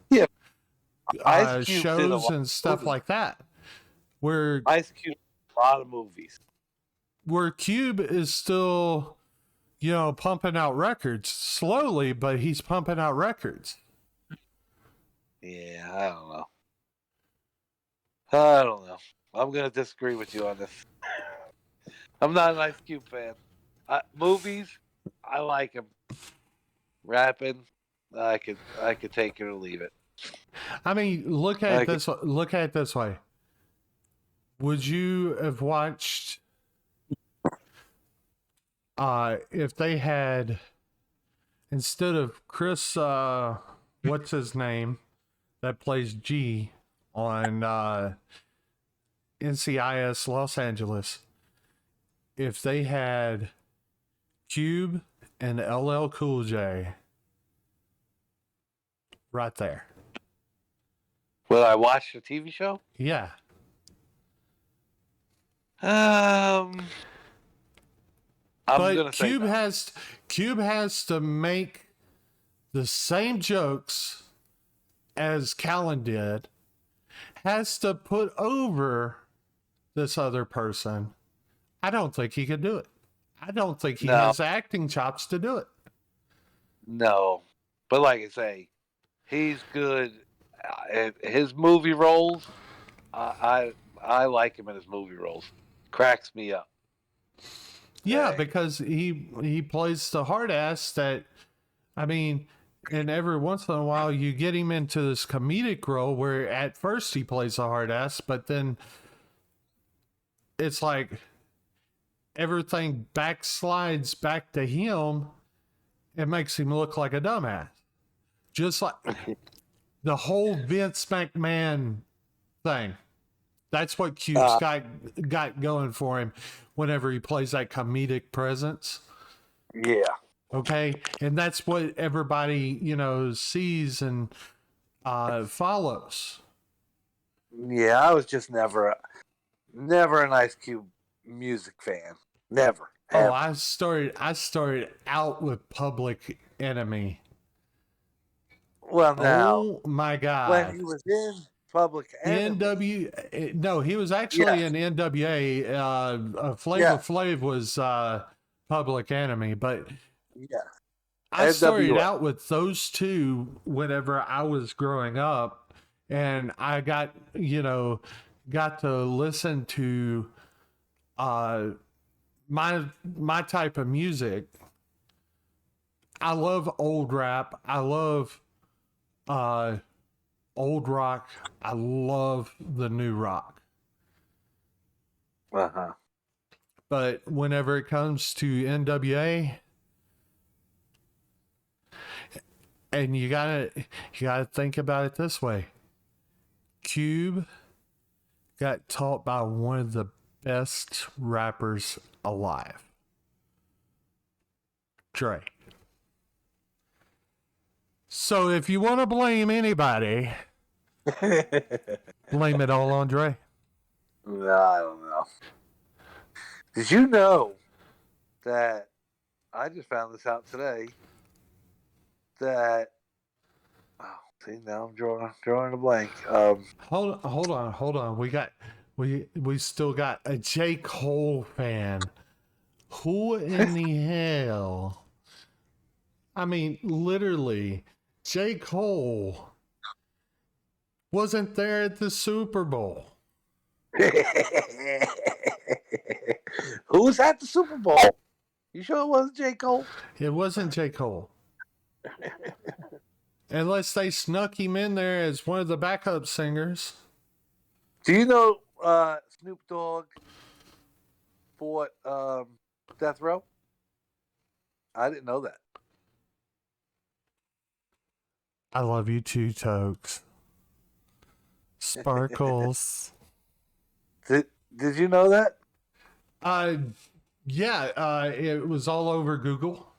shows and stuff like that. Where Ice Cube, a lot of movies. Where Cube is still, pumping out records slowly, but he's pumping out records. Yeah, I don't know. I'm gonna disagree with you on this. I'm not an Ice Cube fan. Movies, I like him. Rapping, I could take it or leave it. I mean, look at it this way. Would you have watched if they had instead of Chris, what's his name, that plays G on NCIS Los Angeles, if they had Cube and LL Cool J right there. Will I watch the TV show? Yeah. I'm But gonna say no. Cube has to make the same jokes as Callan did, has to put over this other person. I don't think he could do it. I don't think he No. has acting chops to do it. No, but like I say, he's good. His movie roles, I like him in his movie roles. Cracks me up. Yeah, Right. because he plays the hard ass that, I mean, and every once in a while you get him into this comedic role where at first he plays a hard ass, but then it's like everything backslides back to him. It makes him look like a dumbass. Just like the whole Vince McMahon thing. That's what Cube's got going for him whenever he plays that comedic presence. Yeah. Okay. And that's what everybody, sees and follows. Yeah, I was just never an Ice Cube music fan. Never. Oh, Ever. I started out with Public Enemy. Well, now Oh my God. when he was in Public Enemy, No, he was actually Yeah. in NWA. Flavor Flav was Public Enemy, but yeah, I started NWA. out with those two whenever I was growing up, and I got to listen to my type of music. I love old rap. I love old rock. I love the new rock. Uh-huh. But whenever it comes to NWA, and you gotta think about it this way. Cube got taught by one of the best rappers alive. Dre. So if you want to blame anybody, blame it all on Dre. No, I don't know. Did you know that I just found this out today? That see, now I'm drawing a blank. Hold on. We still got a J. Cole fan. Who in the hell? I mean, literally, J. Cole wasn't there at the Super Bowl. Who was at the Super Bowl? You sure it wasn't J. Cole? It wasn't J. Cole. Unless they snuck him in there as one of the backup singers. Do you know Snoop Dogg fought Death Row? I didn't know that. I love you too, Tokes. Sparkles. Did you know that? Yeah, it was all over Google.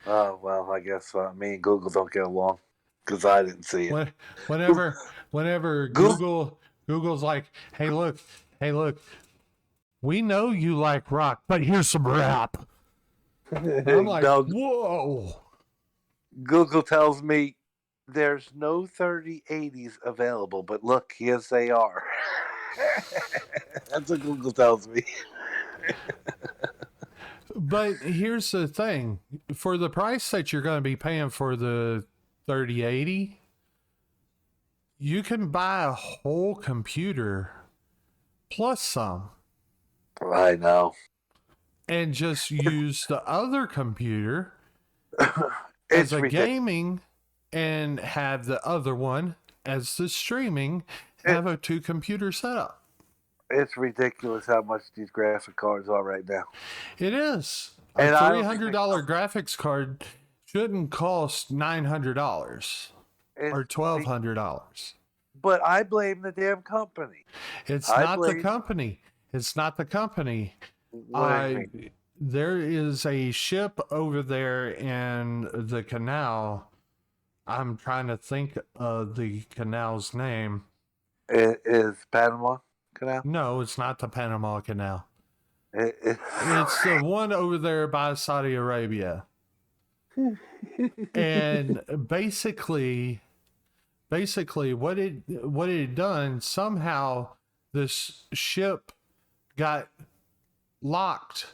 Oh, well, I guess me and Google don't get along because I didn't see it. Whenever Google's like, hey look, we know you like rock, but here's some rap. And I'm like, No, whoa. Google tells me there's no 3080s available, but look, yes they are. That's what Google tells me. But here's the thing. For the price that you're going to be paying for the 3080, you can buy a whole computer plus some. I know. And just use the other computer It's as a ridiculous. gaming and have the other one as the streaming, have a 2-computer setup. It's ridiculous how much these graphic cards are right now. It is. And A I don't think $300 graphics card shouldn't cost $900 or $1,200. But I blame the damn company. It's I not the blame- company. It's not the company. What do you mean? There is a ship over there in the canal. I'm trying to think of the canal's name. It is Panama Canal? No, it's not the Panama Canal. It- It's the one over there by Saudi Arabia. And basically what it done, somehow this ship got locked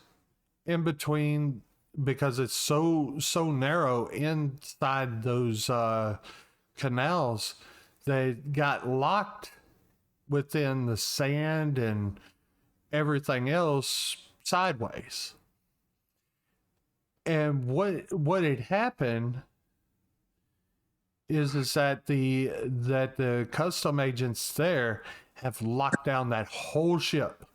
in between because it's so narrow inside those canals. They got locked within the sand and everything else sideways. And what had happened is that the custom agents there have locked down that whole ship.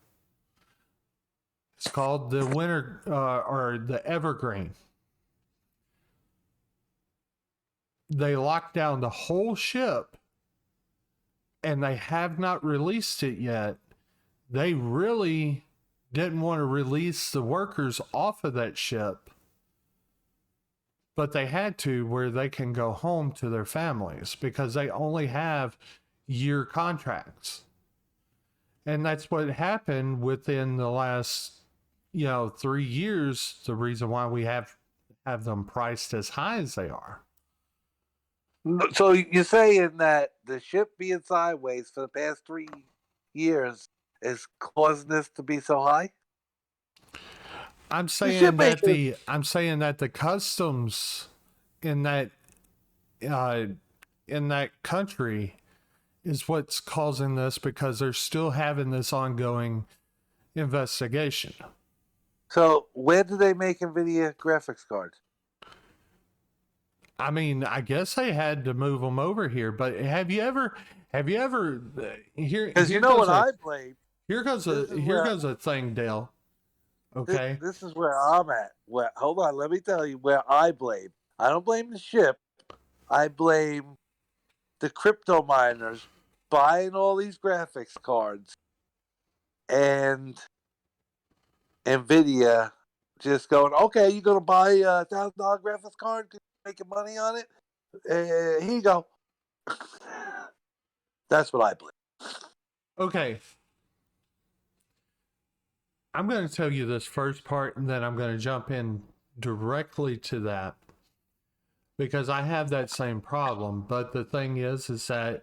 It's called the Winter or the Evergreen. They locked down the whole ship, and they have not released it yet. They really didn't want to release the workers off of that ship, but they had to, where they can go home to their families, because they only have year contracts. And that's what happened within the last 3 years. The reason why we have them priced as high as they are. So you're saying that the ship being sideways for the past 3 years is causing this to be so high? I'm saying that the customs in that country is what's causing this, because they're still having this ongoing investigation. So where do they make NVIDIA graphics cards? I mean, I guess they had to move them over here, but have you ever here? Because you know what I blame. Here goes a thing, Dale. Okay. This is where I'm at. Hold on, let me tell you where I blame. I don't blame the ship. I blame the crypto miners buying all these graphics cards, and NVIDIA just going, okay, you're going to buy a $1,000 graphics card because you're making money on it? Here you go. That's what I blame. Okay. I'm going to tell you this first part, and then I'm going to jump in directly to that, because I have that same problem. But the thing is that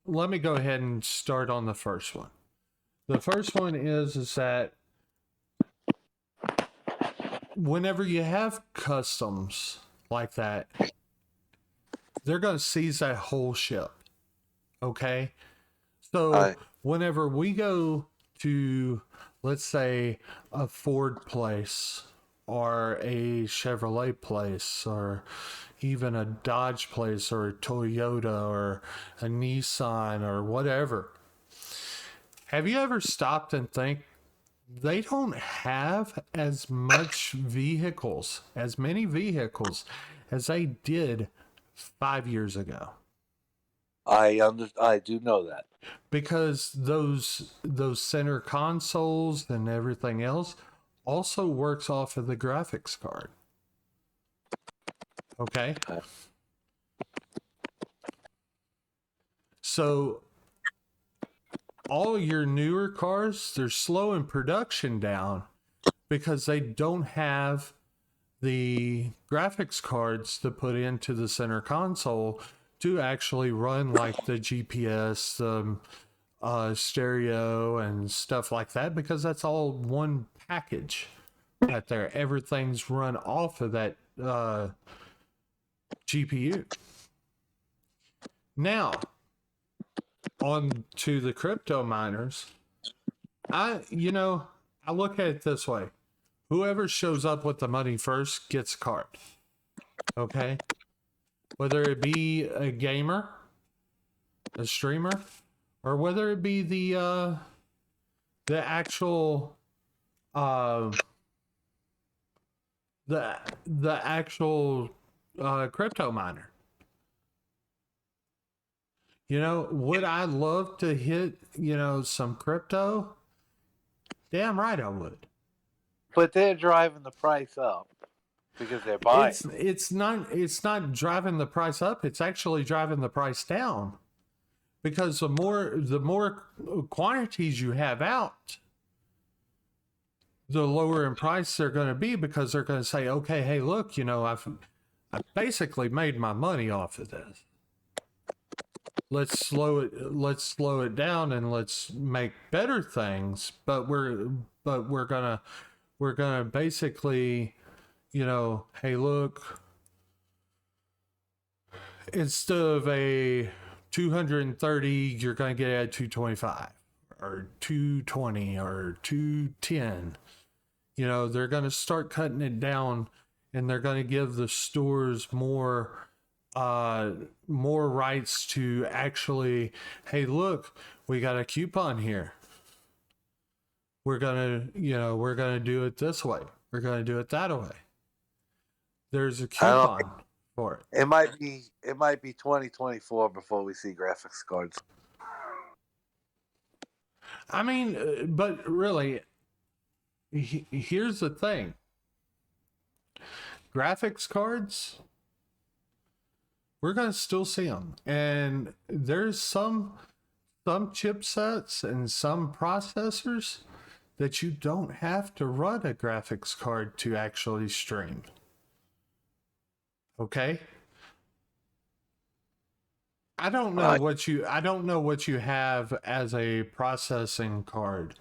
let me go ahead and start on the first one. The first one is that whenever you have customs like that, they're going to seize that whole ship. Okay? So whenever we go to, let's say, a Ford place or a Chevrolet place or even a Dodge place or a Toyota or a Nissan or whatever, have you ever stopped and think they don't have as many vehicles as they did 5 years ago? I do know that. Because those center consoles and everything else also works off of the graphics card. Okay? So all your newer cars, they're slowing production down because they don't have the graphics cards to put into the center console to actually run like the GPS, stereo and stuff like that, because that's all one package right there. Everything's run off of that GPU. Now, on to the crypto miners. I look at it this way. Whoever shows up with the money first gets a card. Okay? Whether it be a gamer, a streamer, or whether it be the actual the actual crypto miner. You know, would I love to hit, some crypto? Damn right I would. But they're driving the price up because they're buying. It's not driving the price up, it's actually driving the price down. Because the more quantities you have out, the lower in price they're going to be, because they're going to say, okay, hey, look, I've basically made my money off of this. Let's slow it down and let's make better things, but we're gonna basically, hey, look, instead of a 230, you're going to get it at 225 or 220 or 210. They're going to start cutting it down, and they're going to give the stores more rights to actually, hey, look, we got a coupon here. We're going to do it this way. We're going to do it that way. There's a coupon for it. It might be 2024 before we see graphics cards. I mean, but really, here's the thing. Graphics cards, we're going to still see them. And there's some chipsets and some processors that you don't have to run a graphics card to actually stream. Okay? I don't know what you have as a processing card.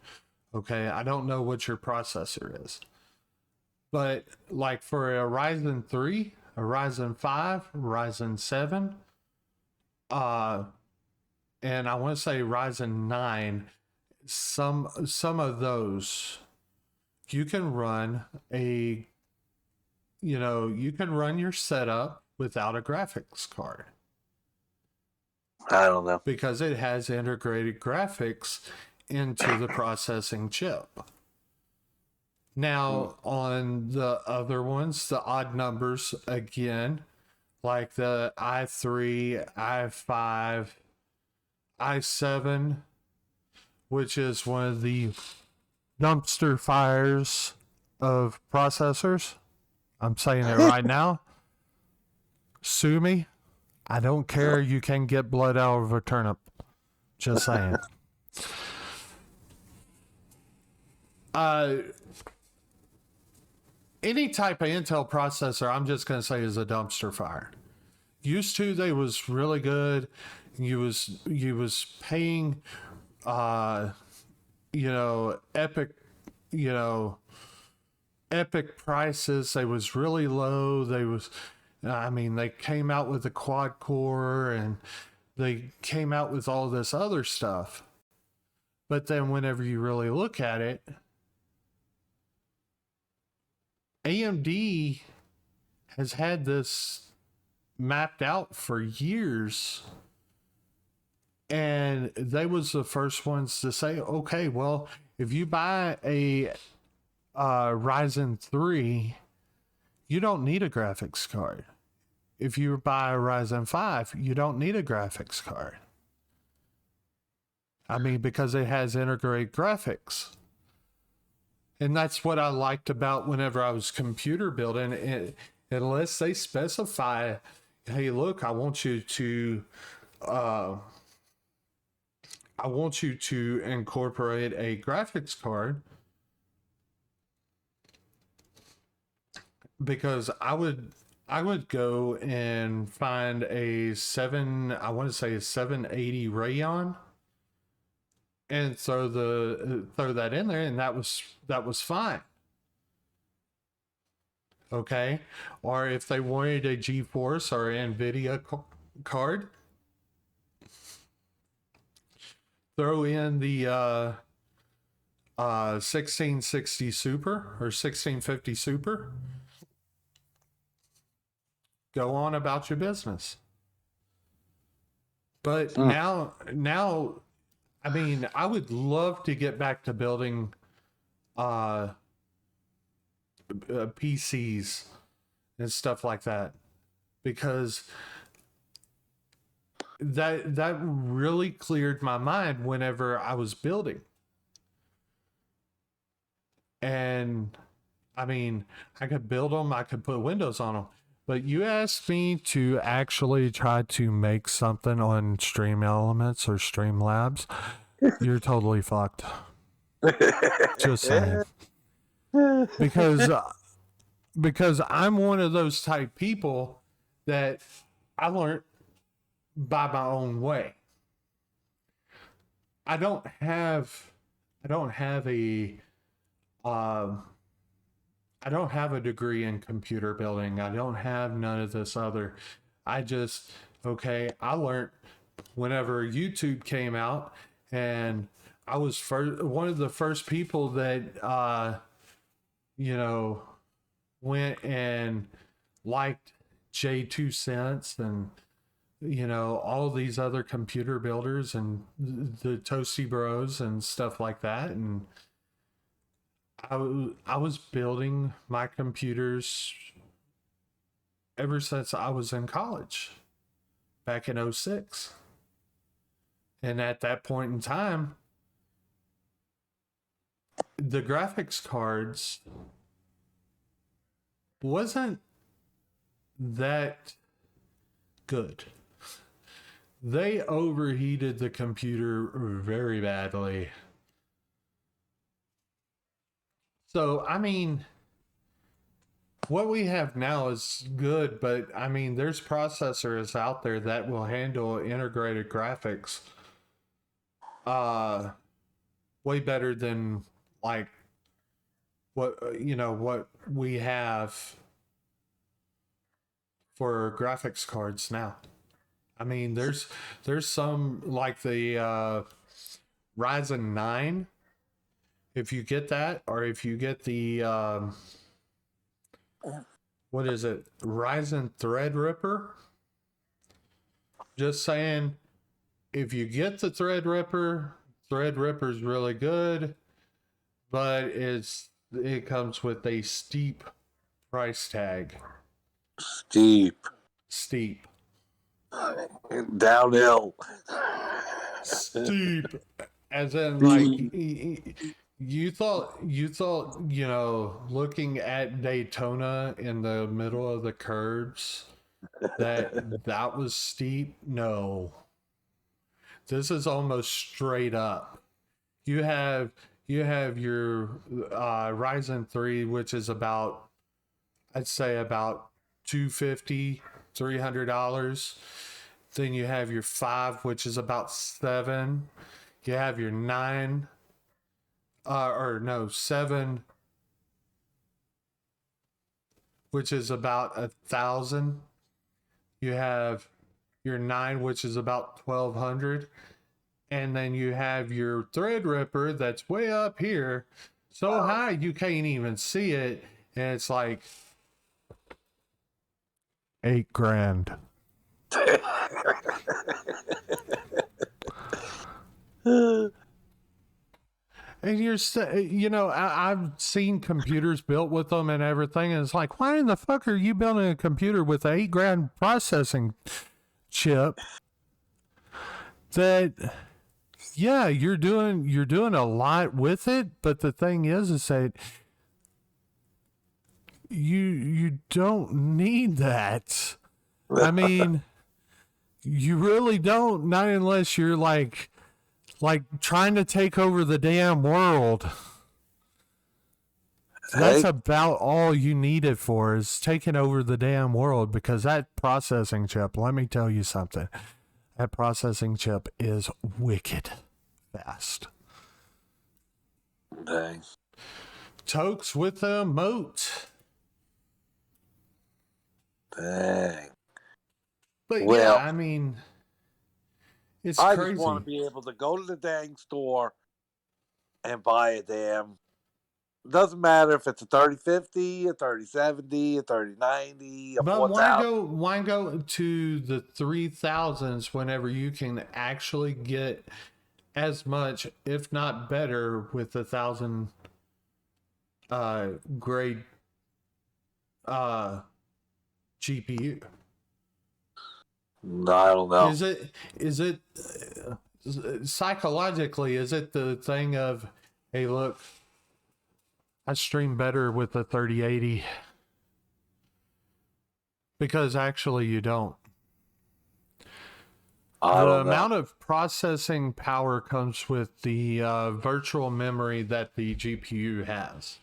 Okay? I don't know what your processor is. But like for a Ryzen 3, a Ryzen 5, Ryzen 7, and I want to say Ryzen 9, some of those you can run your setup without a graphics card. I don't know. Because it has integrated graphics into the processing chip. Now, on the other ones, the odd numbers, again, like the i3, i5, i7, which is one of the dumpster fires of processors. I'm saying it right now. Sue me. I don't care. You can get blood out of a turnip. Just saying. Any type of Intel processor, I'm just going to say, is a dumpster fire. Used to, they was really good. You was paying, epic prices. They was really low. They came out with the quad core, and they came out with all this other stuff. But then whenever you really look at it, AMD has had this mapped out for years, and they was the first ones to say, okay, well, if you buy a Ryzen 3, you don't need a graphics card. If you buy a Ryzen 5, you don't need a graphics card. I mean, because it has integrated graphics. And that's what I liked about whenever I was computer building. Unless they specify, hey, look, I want you to incorporate a graphics card, because I would go and find a 780 Rayon, and throw that in there, and that was fine. Okay, or if they wanted a GeForce or NVIDIA card, throw in the 1660 Super or 1650 Super. Go on about your business. But now, I mean, I would love to get back to building PCs and stuff like that, because that really cleared my mind whenever I was building. And I mean, I could build them, I could put windows on them. But you asked me to actually try to make something on Stream Elements or Streamlabs, you're totally fucked. Just saying. Because I'm one of those type people that I learned by my own way. I don't have a I don't have a degree in computer building. I don't have none of this other. I just, okay, I learned whenever YouTube came out, and I was one of the first people that, went and liked J2 and, all these other computer builders and the Toasty Bros and stuff like that. And I was building my computers ever since I was in college back in 06. And at that point in time, the graphics cards wasn't that good. They overheated the computer very badly. So, I mean, what we have now is good, but I mean, there's processors out there that will handle integrated graphics way better than like what we have for graphics cards now. I mean, there's some like the Ryzen 9. If you get that, or if you get the what is it, Ryzen Threadripper? Just saying, if you get the Threadripper's really good, but it comes with a steep price tag. Steep. Downhill. Steep. As in, like, you thought, looking at Daytona in the middle of the curbs, that was steep? No. This is almost straight up. You have your Ryzen 3, which is about, I'd say about $250, $300. Then you have your 5, which is about $7. You have your 9, 7, which is about $1,000. You have your 9, which is about $1,200, and then you have your Threadripper that's way up here, so high you can't even see it, and it's like $8,000. And I've seen computers built with them and everything, and it's like, why in the fuck are you building a computer with an $8,000 processing chip? That, yeah, you're doing a lot with it, but the thing is that you don't need that. I mean, you really don't, not unless you're like trying to take over the damn world. That's about all you need it for, is taking over the damn world, because that processing chip, let me tell you something, that processing chip is wicked fast. Dang. Tokes with the moat. Dang. But well, yeah, I mean, it's I crazy. just want to be able to go to the dang store and buy a damn. Doesn't matter if it's a 3050, a 3070, a 3090, a 4000. Why go to the 3000s whenever you can actually get as much, if not better, with 1,000 grade GPU? No, I don't know. Is it psychologically, is it the thing of, hey, look, I stream better with the 3080? Because actually you don't. I The don't know. amount of processing power comes with the virtual memory that the GPU has.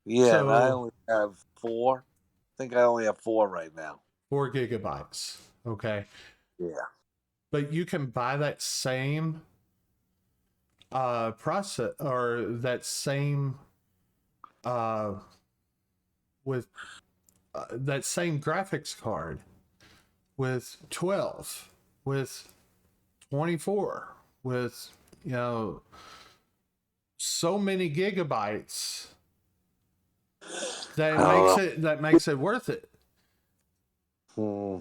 Yeah, and I So only have 4. I think I only have 4 right now. 4 gigabytes. Okay. Yeah. But you can buy that same process, or that same with that same graphics card with 12, with 24, with, you know, so many gigabytes that makes it worth it. Hmm.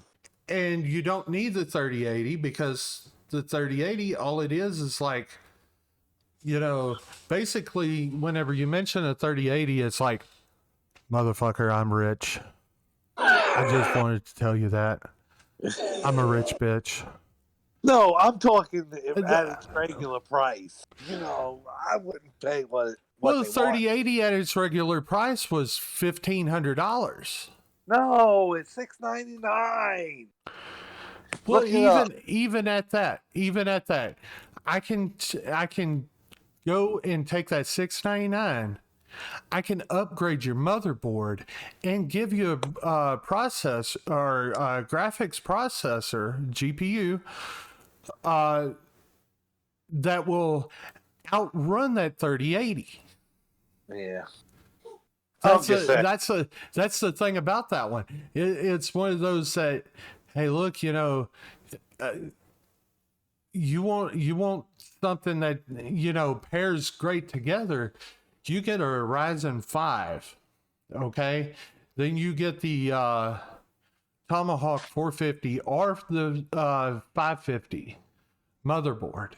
And you don't need the 3080, because the 3080, all it is like, you know, basically whenever you mention a 3080, it's like, motherfucker, I'm rich. I just wanted to tell you that. I'm a rich bitch. No, I'm talking at its regular price. You know, I wouldn't pay what Well, the they want. 3080 at its regular price was $1,500. No, it's $699. Well, Look it up. even at that, I can go and take that $699. I can upgrade your motherboard and give you a process or a graphics processor GPU that will outrun that 3080. Yeah. That's the thing about that one. It's one of those that, hey, look, you know, you want something that, you know, pairs great together. You get a Ryzen 5, okay? Then you get the Tomahawk 450 or the 550 motherboard.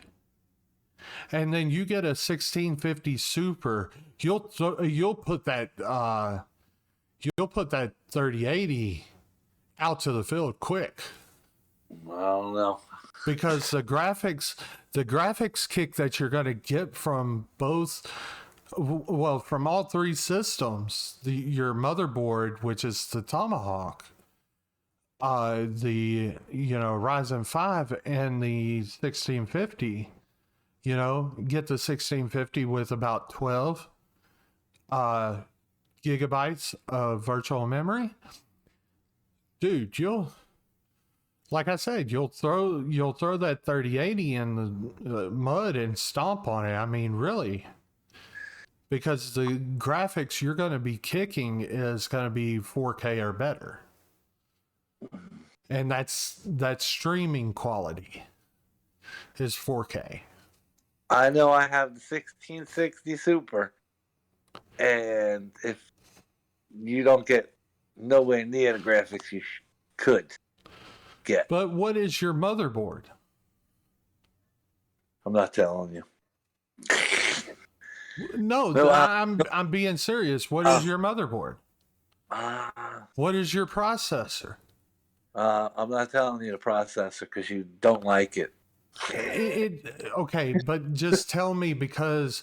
And then you get a 1650 Super. You'll put that 3080 out to the field quick. I don't know. Because the graphics kick that you're going to get from both, well, from all 3 systems, your motherboard, which is the Tomahawk, the, you know, Ryzen 5, and the 1650, you know, get the 1650 with about 12 gigabytes of virtual memory. Dude, like I said, you'll throw that 3080 in the mud and stomp on it. I mean, really. Because the graphics you're going to be kicking is going to be 4K or better. And that's streaming quality is 4K. I know I have the 1660 Super, and if you don't get nowhere near the graphics you could get. But what is your motherboard? I'm not telling you. No, I'm being serious. What is your motherboard? What is your processor? I'm not telling you the processor because you don't like it. Okay, but just tell me, because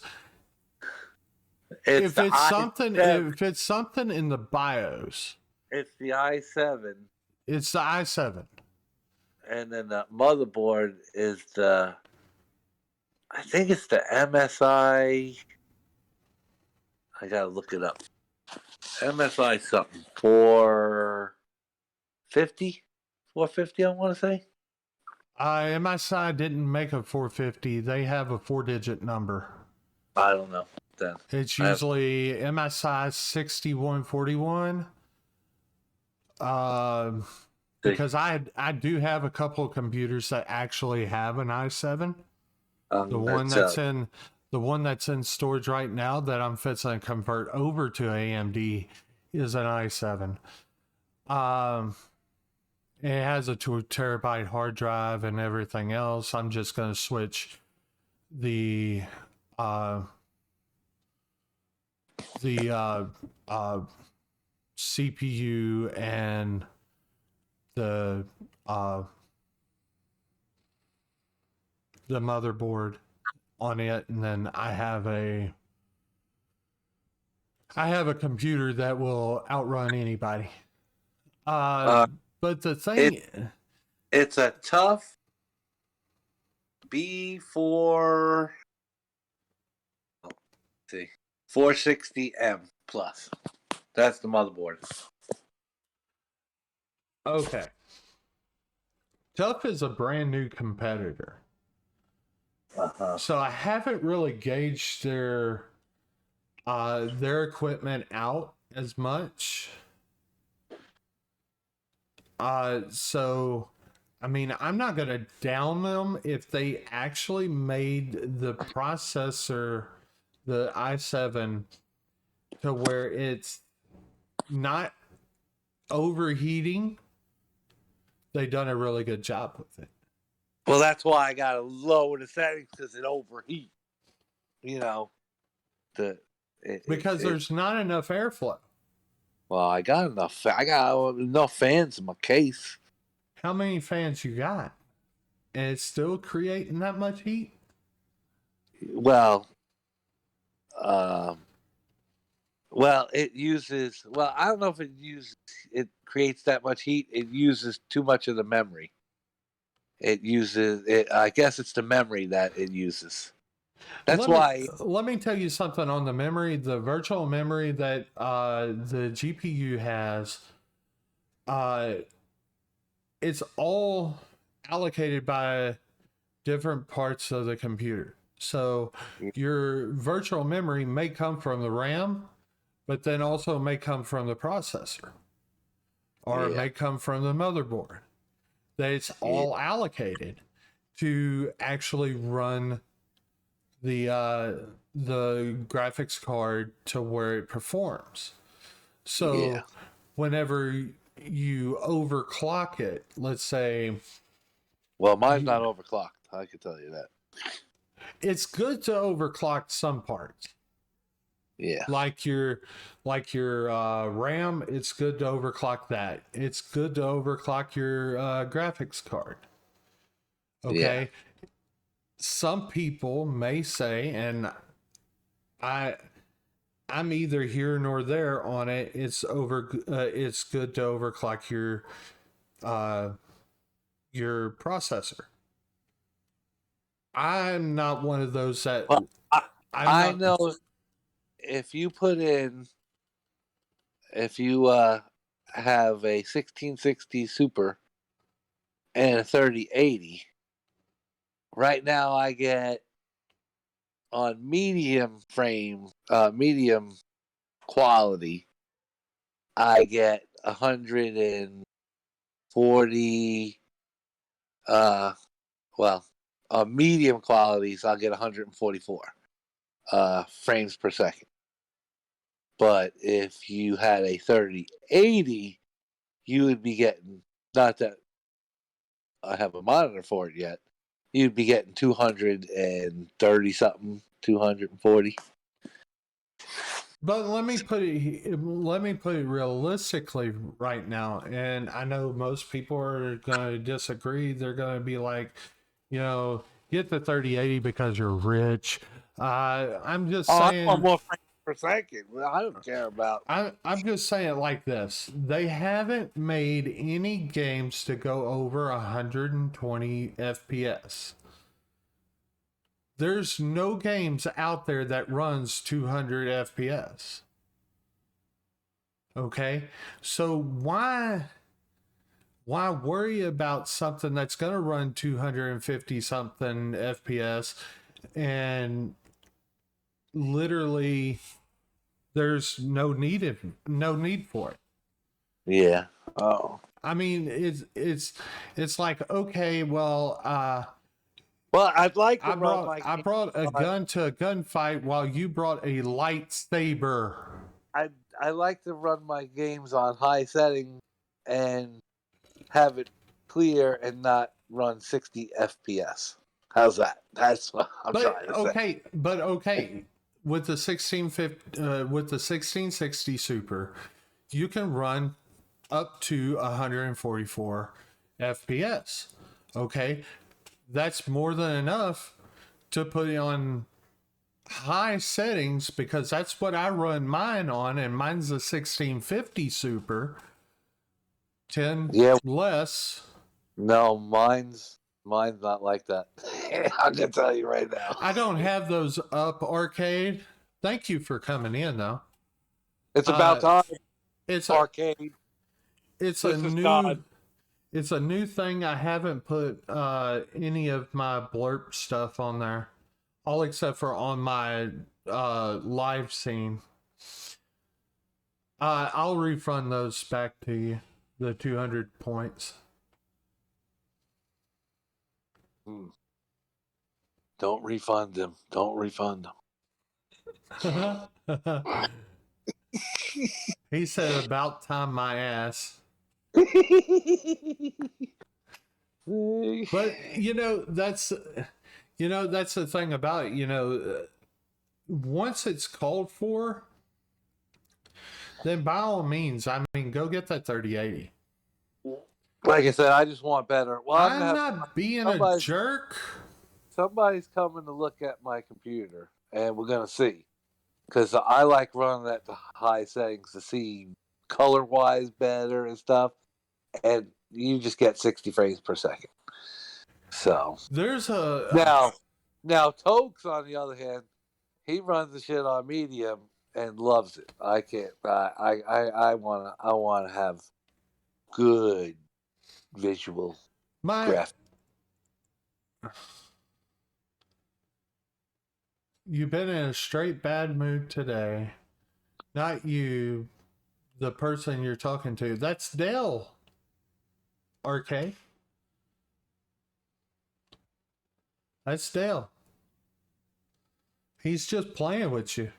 If it's something in the BIOS, it's the i7, it's the i7. and then the motherboard is I think it's the MSI. I gotta look it up. MSI something 450, I want to say. MSI didn't make a 450. They have a 4-digit number. I don't know. Then It's usually MSI 6141. Because I do have a couple of computers that actually have an i7. The one that's in storage right now that I'm fixing to convert over to AMD is an i7. It has a 2 terabyte hard drive and everything else. I'm just going to switch the CPU and the motherboard on it, and then I have a computer that will outrun anybody. Uh, But the thing, It's a tough B4. See, 460M plus. That's the motherboard. okay, Tough is a brand new competitor, so I haven't really gauged their equipment out as much. So I mean, I'm not going to down them if they actually made the processor, the i7, to where it's not overheating. They've done a really good job with it. Well, that's why I got to lower the settings because it overheat. You know, Because there's not enough airflow. Well, I got enough fans in my case. How many fans you got? And it's still creating that much heat? Well, it uses. Well, I don't know if it creates that much heat. It uses too much of the memory. It uses it. I guess it's the memory that it uses. That's why. Let me tell you something on the memory. The virtual memory that the GPU has, it's all allocated by different parts of the computer. So your virtual memory may come from the RAM, but then also may come from the processor, or it may come from the motherboard. That it's all allocated to actually run the graphics card to where it performs. So whenever you overclock it, let's say, well, mine's not overclocked. I can tell you that. It's good to overclock some parts. Yeah. Like your RAM, it's good to overclock that. It's good to overclock your graphics card. Okay. Yeah. Some people may say, and I'm either here nor there on it. It's good to overclock your processor. I'm not one of those that. Well, I know if you have a 1660 Super and a 3080. Right now, I get on medium quality, I get 140. On medium qualities, I'll get 144 frames per second. But if you had a 3080, you would be getting, not that I have a monitor for it yet, you'd be getting 230 something, 240. But let me put it realistically right now, and I know most people are going to disagree. They're going to be like, get the 3080 because you're rich. I'm just saying. I want more frames per second. Well, I don't care about. I'm just saying it like this. They haven't made any games to go over 120 FPS. There's no games out there that runs 200 FPS. Okay? So why worry about something that's going to run 250 something FPS and literally there's no need for it. Yeah. Oh. I mean, it's like, okay, well, well, I'd like to I brought a gun to a gunfight while you brought a lightsaber. I like to run my games on high setting and have it clear and not run 60 FPS. How's that? That's what I'm trying to say. Okay, with the 1660 Super, you can run up to 144 FPS. Okay, that's more than enough to put on high settings because that's what I run mine on, and mine's a 1650 Super. 10 Yeah. less. No, mine's not like that. I can tell you right now. I don't have those up, Arcade. Thank you for coming in, though. It's about time. It's a Arcade. it's This a is new God. it's a new thing. I haven't put any of my blurb stuff on there, all except for on my live scene. I'll refund those back to you, the 200 points. Don't refund them. Don't refund them. He said, "About time my ass." But that's the thing about it. Once it's called for, then by all means, I mean, go get that 3080. Like I said, I just want better. Well, I'm not being a jerk. Somebody's coming to look at my computer, and we're gonna see. Because I like running at the high settings to see color-wise better and stuff, and you just get 60 frames per second. So There's a now Tokes on the other hand, he runs the shit on medium and loves it. I can't. I wanna have good visual graphics. You've been in a straight bad mood today. Not you, the person you're talking to. That's Dale. RK. That's Dale. He's just playing with you.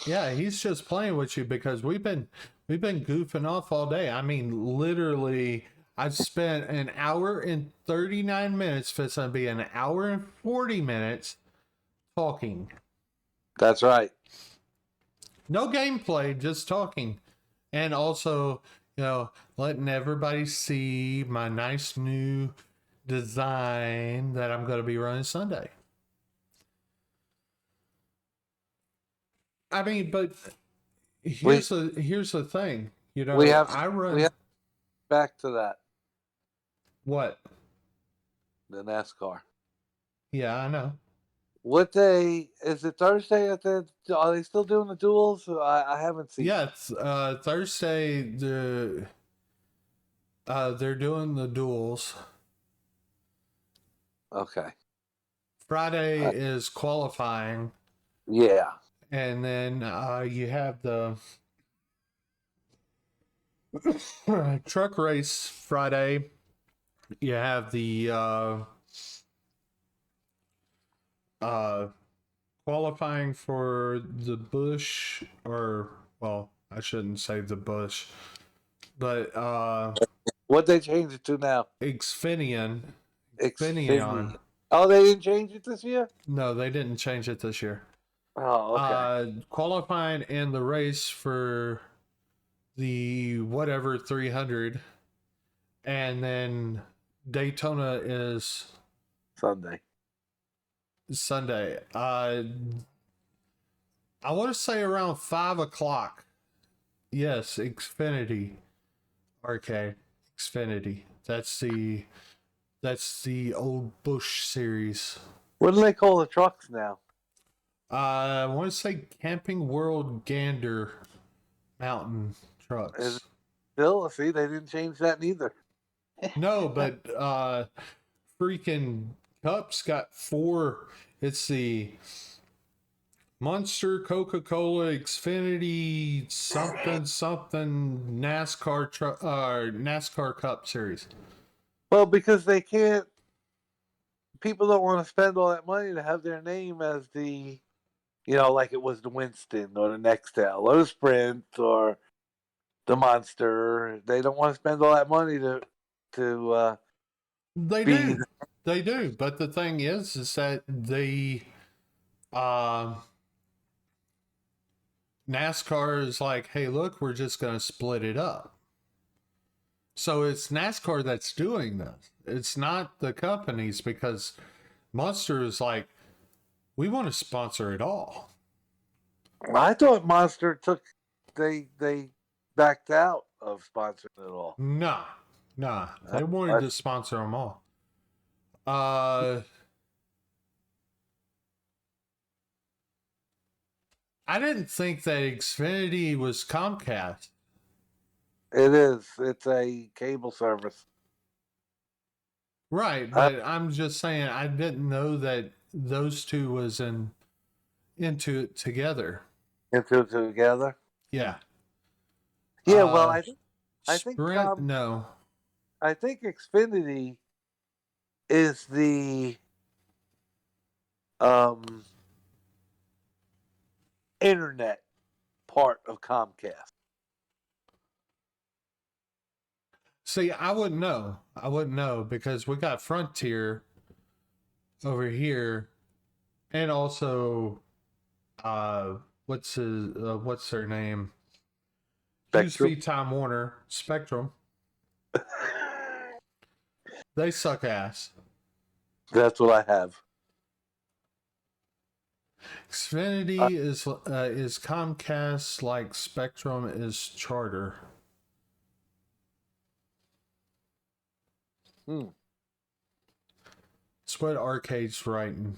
Yeah, he's just playing with you because we've been goofing off all day. I mean, literally, I've spent an hour and 39 minutes. It's going to be an hour and 40 minutes talking. That's right. No gameplay, just talking. And also, letting everybody see my nice new design that I'm going to be running Sunday. I mean, but here's the thing. We have back to that. What? The NASCAR. Yeah, I know. What day is it? Thursday? Are they still doing the duels? I haven't seen. Yeah, it's Thursday. They're doing the duels. Okay. Friday is qualifying. Yeah. And then you have the truck race Friday. You have the qualifying for the Bush, or well, I shouldn't say the Bush, but what they changed it to now? Xfinity. Oh, they didn't change it this year? No, they didn't change it this year. Oh, okay. Qualifying in the race for the whatever 300, and then Daytona is Sunday. I want to say around 5:00. Yes, Xfinity. RK Xfinity. That's the old Bush series. What do they call the trucks now? I want to say Camping World Gander Mountain trucks. Still, see, they didn't change that neither. No, but freaking Cups got 4. It's the Monster, Coca-Cola, Xfinity, something NASCAR Cup series. Well, because they can't. People don't want to spend all that money to have their name as the, like it was the Winston or the Nextel or the Sprint or the Monster. They don't want to spend all that money to. They do. But the thing is that NASCAR is like, hey, look, we're just going to split it up. So it's NASCAR that's doing this. It's not the companies, because Monster is like, we want to sponsor it all. I thought Monster they backed out of sponsoring it all. Nah. They wanted to sponsor them all. I didn't think that Xfinity was Comcast. It is. It's a cable service. Right, but I'm just saying I didn't know that those two was into it together. Into together. Yeah. Yeah. Well, I think Sprint, no. I think Xfinity is the internet part of Comcast. See, I wouldn't know. I wouldn't know because we got Frontier over here, and also, what's their name? Used to be Time Warner, Spectrum. They suck ass. That's what I have. Xfinity is Comcast, like Spectrum is Charter. It's what Arcade's writing.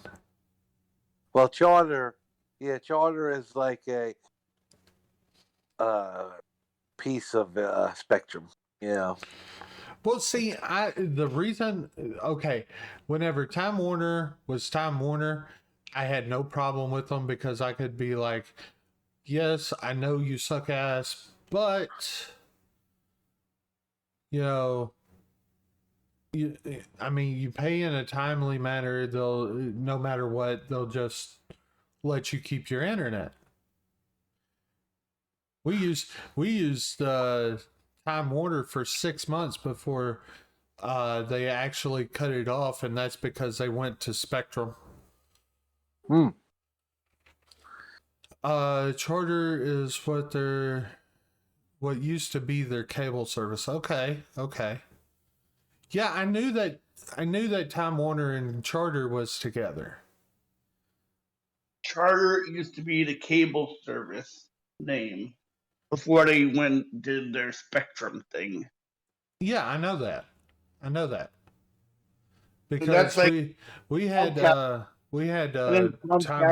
Well, Charter is like a piece of Spectrum. Yeah. Well, see, the reason, okay, whenever Time Warner was Time Warner, I had no problem with them because I could be like, yes, I know you suck ass, but, you know, you pay in a timely manner. They'll, no matter what, they'll just let you keep your internet. We used Time Warner for 6 months before they actually cut it off, and that's because they went to Spectrum. Charter is what used to be their cable service. Okay. Yeah, I knew that Time Warner and Charter was together. Charter used to be the cable service name before they did their Spectrum thing. Yeah, I know that. Because that's like we had Time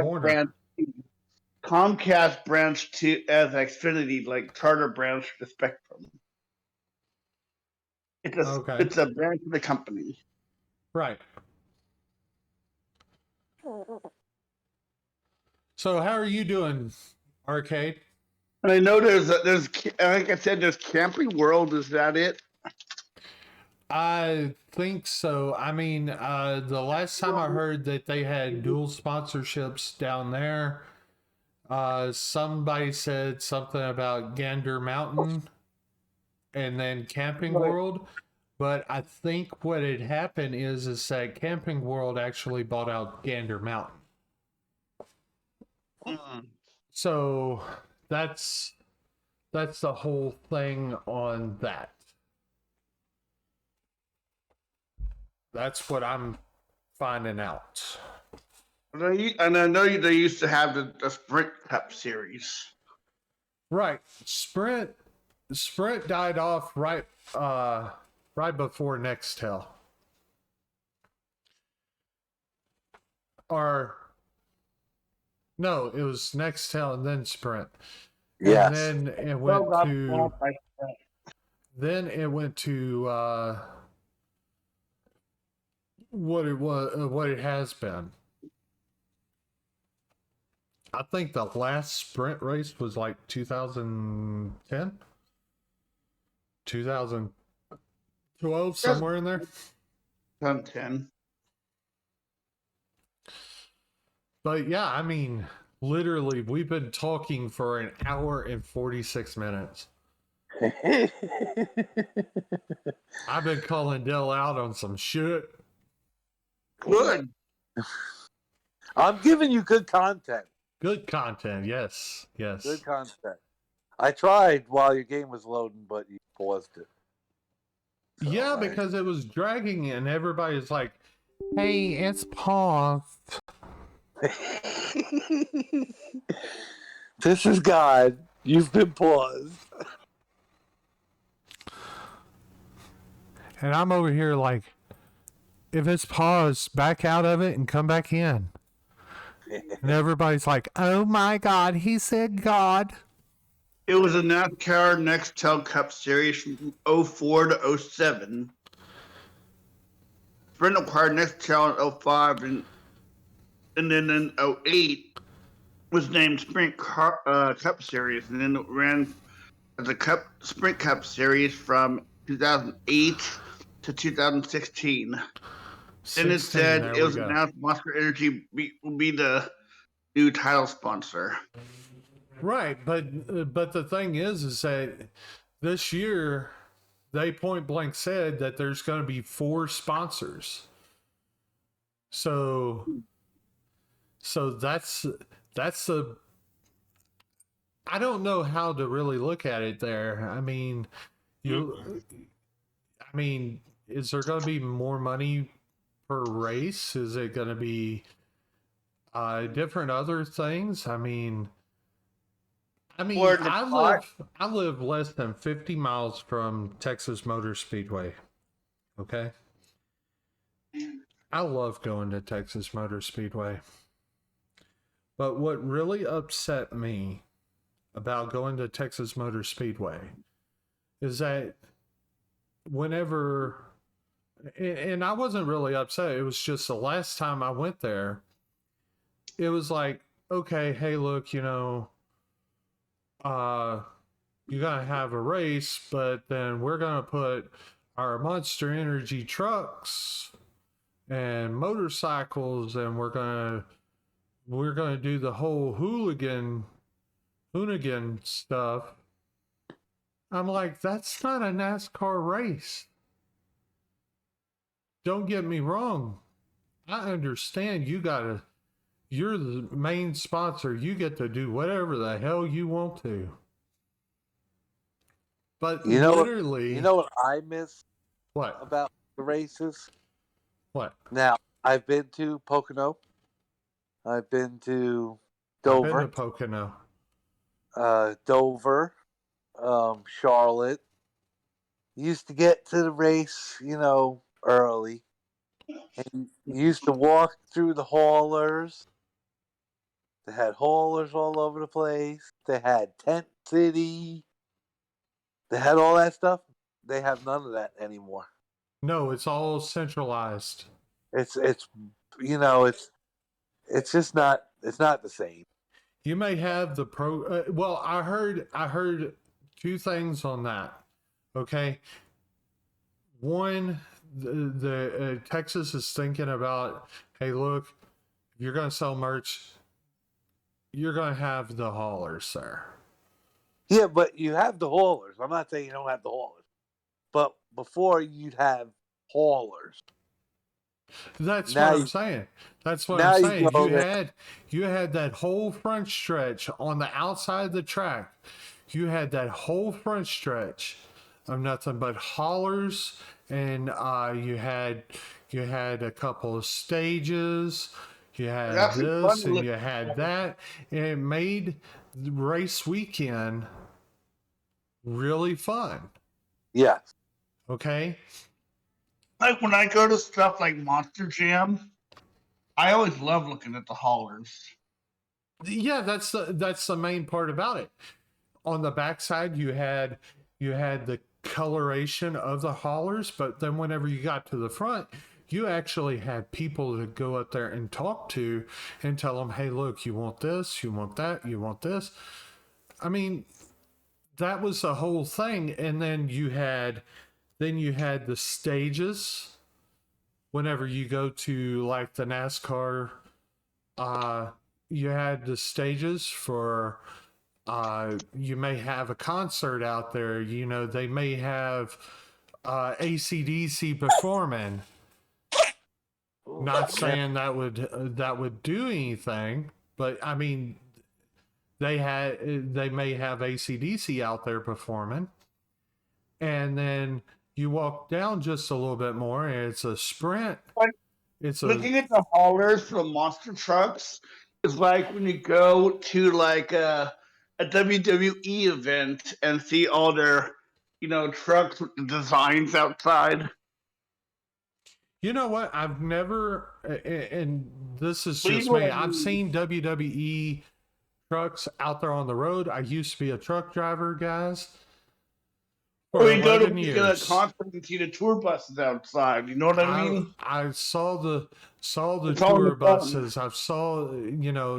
Warner. Comcast branched to as Xfinity, like Charter branched to Spectrum. It's a branch of the company. Right. So how are you doing, Arcade? And I know there's like I said, there's Camping World. Is that it? I think so. I mean, the last time I heard that they had dual sponsorships down there, somebody said something about Gander Mountain and then Camping World. But I think what had happened is that Camping World actually bought out Gander Mountain. So that's the whole thing on that. That's what I'm finding out. And I know they used to have the Sprint Cup series. Right. Sprint died off right before Nextel. Or no, it was Nextel and then Sprint. Yes. And then it went to what it has been. I think the last Sprint race was like 2010, 2012, somewhere in there. 2010. But yeah, I mean, literally, we've been talking for an hour and 46 minutes. I've been calling Dell out on some shit. Good. I'm giving you good content. Good content. Yes. Yes. Good content. I tried while your game was loading, but you paused it. So Yeah, because it was dragging and everybody's like, hey, it's paused. This is God. You've been paused. And I'm over here like, if it's paused, back out of it and come back in. And everybody's like, oh my God, he said God. It was a NASCAR Nextel Cup Series from 04 to 07. Sprint acquired Nextel in 05, and then in 08 was named Sprint Cup Series, and then it ran as a Sprint Cup Series from 2008 to 2016. Then it said it was announced Monster Energy will be the new title sponsor. Right, but the thing is that this year they point blank said that there's going to be 4 sponsors. So that's the, I don't know how to really look at it there. I mean, is there going to be more money per race? Is it going to be different other things? I I live less than 50 miles from Texas Motor Speedway. Okay. I love going to Texas Motor Speedway. But what really upset me about going to Texas Motor Speedway is that whenever, and I wasn't really upset, it was just the last time I went there, it was like, okay, hey, look, you're gonna have a race, but then we're gonna put our Monster Energy trucks and motorcycles, and we're gonna do the whole hoonigan stuff. I'm like, that's not a NASCAR race. Don't get me wrong. I understand you're the main sponsor. You get to do whatever the hell you want to. But literally... You know what I miss What? About the races? What? Now, I've been to Pocono. I've been to Dover. I've been to Pocono. Dover. Charlotte. Used to get to the race, early. And you used to walk through the haulers. They had haulers all over the place. They had Tent City. They had all that stuff. They have none of that anymore. No, it's all centralized. It's just not. It's not the same. You may have the pro. Well, I heard 2 things on that. Okay, one, the Texas is thinking about, hey, look, if you're going to sell merch, you're going to have the haulers there. Yeah, but you have the haulers. I'm not saying you don't have the haulers, but before you'd have haulers. That's what I'm saying. That's what I'm saying. You had that whole front stretch on the outside of the track. You had that whole front stretch of nothing but haulers, and you had a couple of stages. You had this and you had that, and it made the race weekend really fun. Yes. Okay. Like when I go to stuff like Monster Jam, I always love looking at the haulers. Yeah, that's the main part about it. On the backside, you had the coloration of the haulers, but then whenever you got to the front, you actually had people to go up there and talk to and tell them, hey, look, you want this, you want that, you want this. I mean, that was the whole thing. And then you had the stages. Whenever you go to like the NASCAR, you had the stages for, you may have a concert out there. They may have AC/DC performing. Not saying that would do anything, but I mean, they may have ACDC out there performing, and then you walk down just a little bit more, and it's a sprint. It's Looking at the haulers for the monster trucks is like when you go to like a WWE event and see all their, trucks with the designs outside. You know what? I've never, and this is Well, you just know me. what I I've mean. seen WWE trucks out there on the road. I used to be a truck driver, guys, for Or you go to 11 a years. concert and see the tour buses outside. You know what I mean? I saw the It's all in tour the phone. buses. I've saw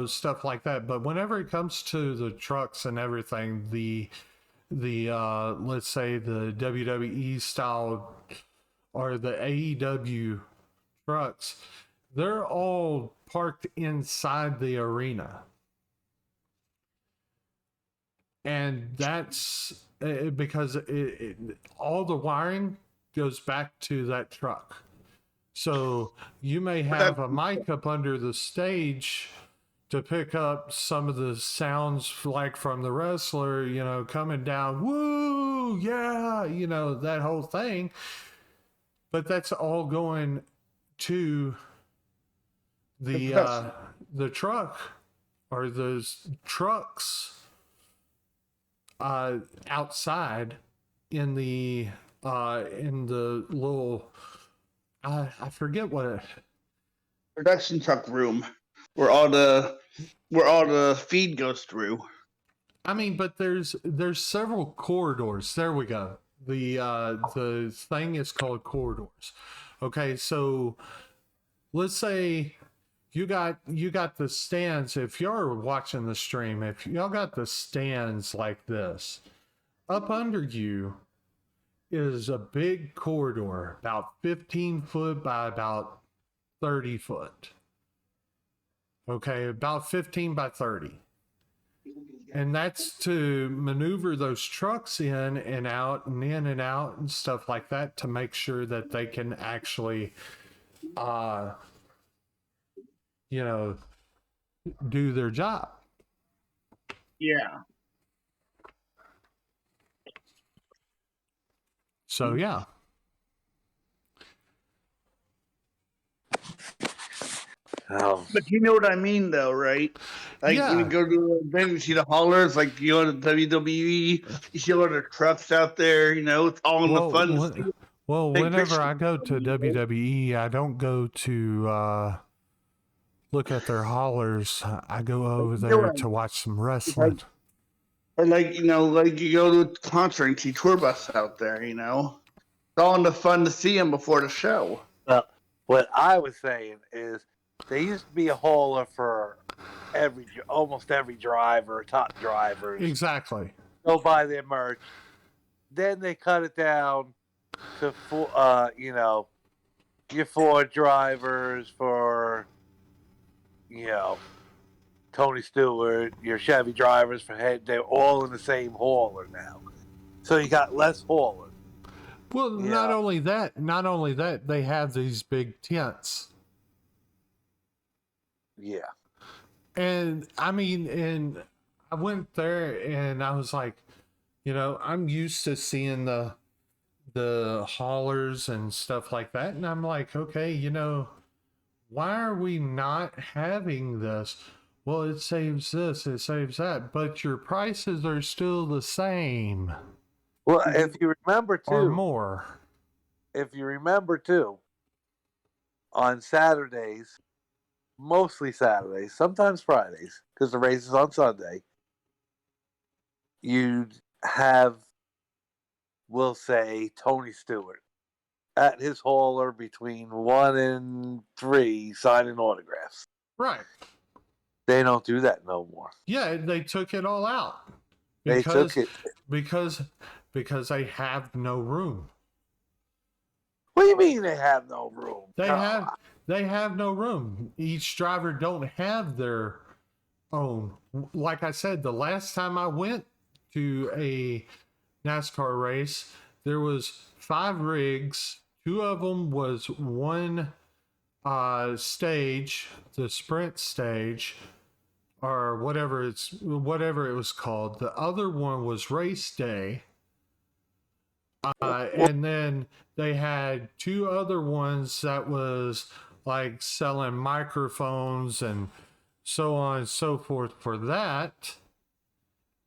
stuff like that. But whenever it comes to the trucks and everything, the let's say the WWE style or the AEW trucks, they're all parked inside the arena. And that's because all the wiring goes back to that truck. So you may have a mic up under the stage to pick up some of the sounds like from the wrestler, coming down, woo, yeah, that whole thing. But that's all going to the truck or those trucks outside in the little I forget what Production truck room where all the feed goes through. I mean, but there's several corridors. There we go. The thing is called corridors. Okay, so let's say you got the stands. If you're watching the stream, if y'all got the stands like this, up under you is a big corridor, about 15 foot by about 30 foot. Okay, about 15 by 30. And that's to maneuver those trucks in and out and in and out and stuff like that to make sure that they can actually do their job. Yeah. So yeah. Oh, But you know what I mean, though, right? Like when you go to an event, you see the haulers, like you go to WWE, you see all the trucks out there. It's all in the fun. Well, Big whenever picture. I go to WWE, I don't go to look at their haulers. I go over there to watch some wrestling. Or like you go to a concert and see tour bus out there. It's all in the fun to see them before the show. well, what I was saying is there used to be a hauler for almost every driver, top drivers. Exactly. Go buy their merch. Then they cut it down to your Ford drivers for Tony Stewart, your Chevy drivers for head. They're all in the same hauler now, so you got less hauler. Well, not only that, they have these big tents. Yeah. And I mean, and I went there and I was like, I'm used to seeing the haulers and stuff like that. And I'm like, okay, why are we not having this? Well, it saves this, it saves that, but your prices are still the same. Well, if you remember too, or more. If you remember too, on Saturdays, mostly Saturdays, sometimes Fridays, because the race is on Sunday, you'd have, we'll say, Tony Stewart at his hauler between 1 and 3 signing autographs. Right. They don't do that no more. Yeah, they took it all out. They took it. Because they have no room. What do you mean they have no room? They have no room. Each driver don't have their own. Like I said, the last time I went to a NASCAR race, there was 5 rigs. 2 of them was one stage, the sprint stage, or whatever it was called. The other one was race day. And then they had two other ones that was like selling microphones and so on and so forth for that.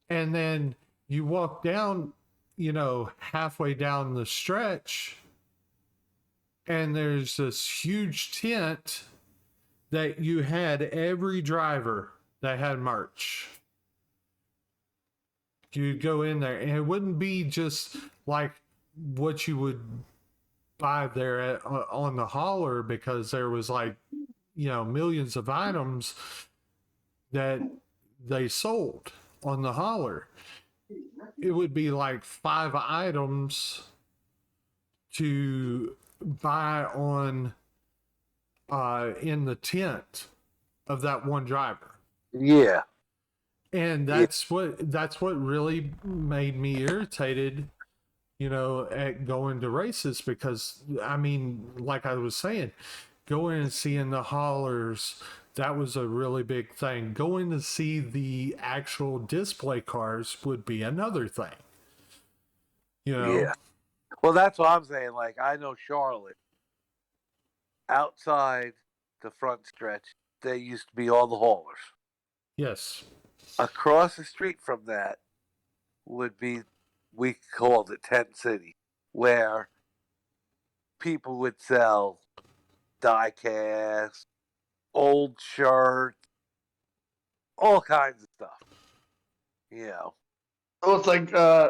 And then you walk down, halfway down the stretch, and there's this huge tent that you had every driver that had merch. You'd go in there, and it wouldn't be just like what you would buy there on the hauler, because there was like, millions of items that they sold on the hauler. It would be like 5 items to buy on in the tent of that one driver. Yeah. And that's what really made me irritated, at going to races, because I mean, like I was saying, going and seeing the haulers, that was a really big thing. Going to see the actual display cars would be another thing. Yeah. Well, that's what I'm saying. Like, I know Charlotte, outside the front stretch, they used to be all the haulers. Yes. Across the street from that would be, we called it Tent City, where people would sell die casts, old shirts, all kinds of stuff. Oh,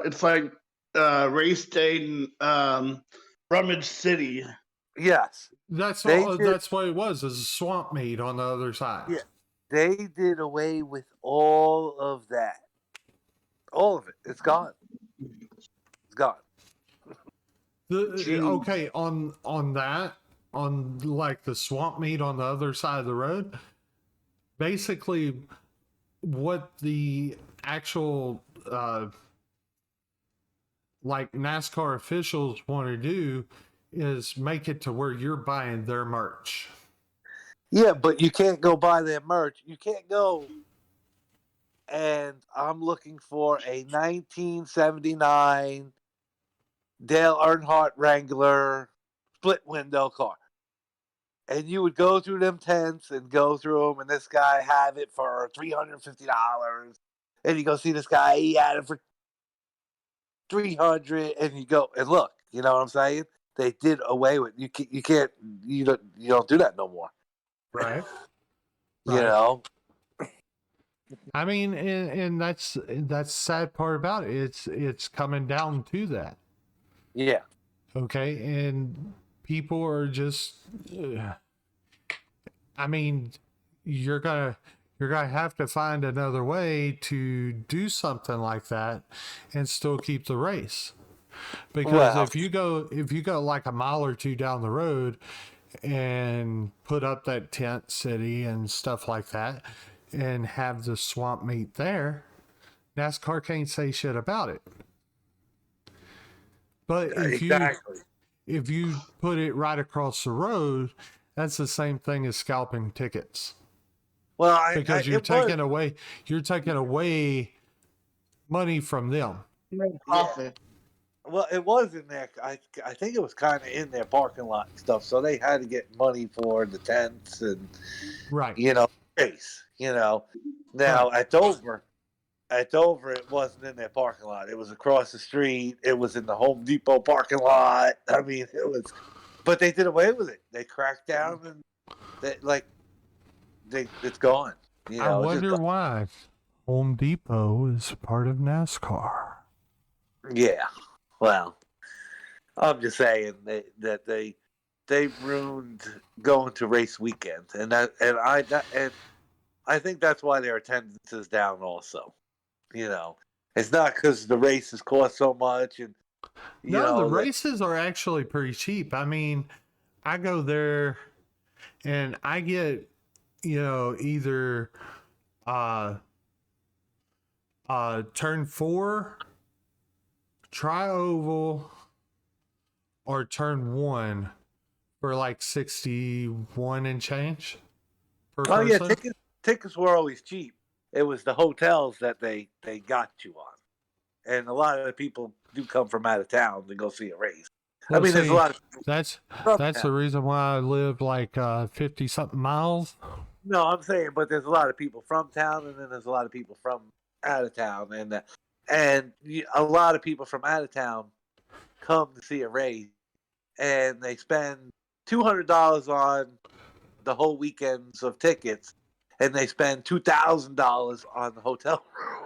it's like race day in Rummage City. Yes. That's what it was, is a swamp meat on the other side. Yeah. They did away with all of that. All of it. It's gone. It's gone. Okay, on that, on like the swamp meat on the other side of the road, basically what the actual like NASCAR officials want to do is make it to where you're buying their merch. Yeah, but you can't go buy their merch. You can't go, and I'm looking for a 1979 Dale Earnhardt Wrangler split window car. And you would go through them tents and go through them, and this guy had it for $350. And you go see this guy, he had it for $300, and you go and look. You know what I'm saying? They did away with you don't do that no more. Right. You know. I mean, and that's the sad part about it. It's coming down to that. Yeah. Okay, and people are just. I mean, you're gonna have to find another way to do something like that and still keep the race. Because if you go like a mile or two down the road and put up that tent city and stuff like that and have the swamp meet there, NASCAR can't say shit about it. But if you put it right across the road, that's the same thing as scalping tickets. Well, because you're taking away money from them. Profit. Well, it was in there. I think it was kind of in their parking lot and stuff. So they had to get money for the tents and race. Now at Dover, it wasn't in their parking lot. It was across the street. It was in the Home Depot parking lot. I mean, it was, but they did away with it. They cracked down and it's gone. I wonder why Home Depot is part of NASCAR. Yeah. Well, I'm just saying that they ruined going to race weekend, and I think that's why their attendance is down. Also, it's not because the races cost so much, and the races are actually pretty cheap. I mean, I go there, and I get either turn 4. Tri-oval or turn 1 for like 61 and change per person. Yeah, tickets were always cheap. It was the hotels that they got you on, and a lot of the people do come from out of town to go see a race. I Well, mean, there's a see, lot of people that's from that's town. the reason why I live like 50 something miles. No, I'm saying, but there's a lot of people from town, and then there's a lot of people from out of town, and a lot of people from out of town come to see a race, and they spend $200 on the whole weekends of tickets, and they spend $2,000 on the hotel room.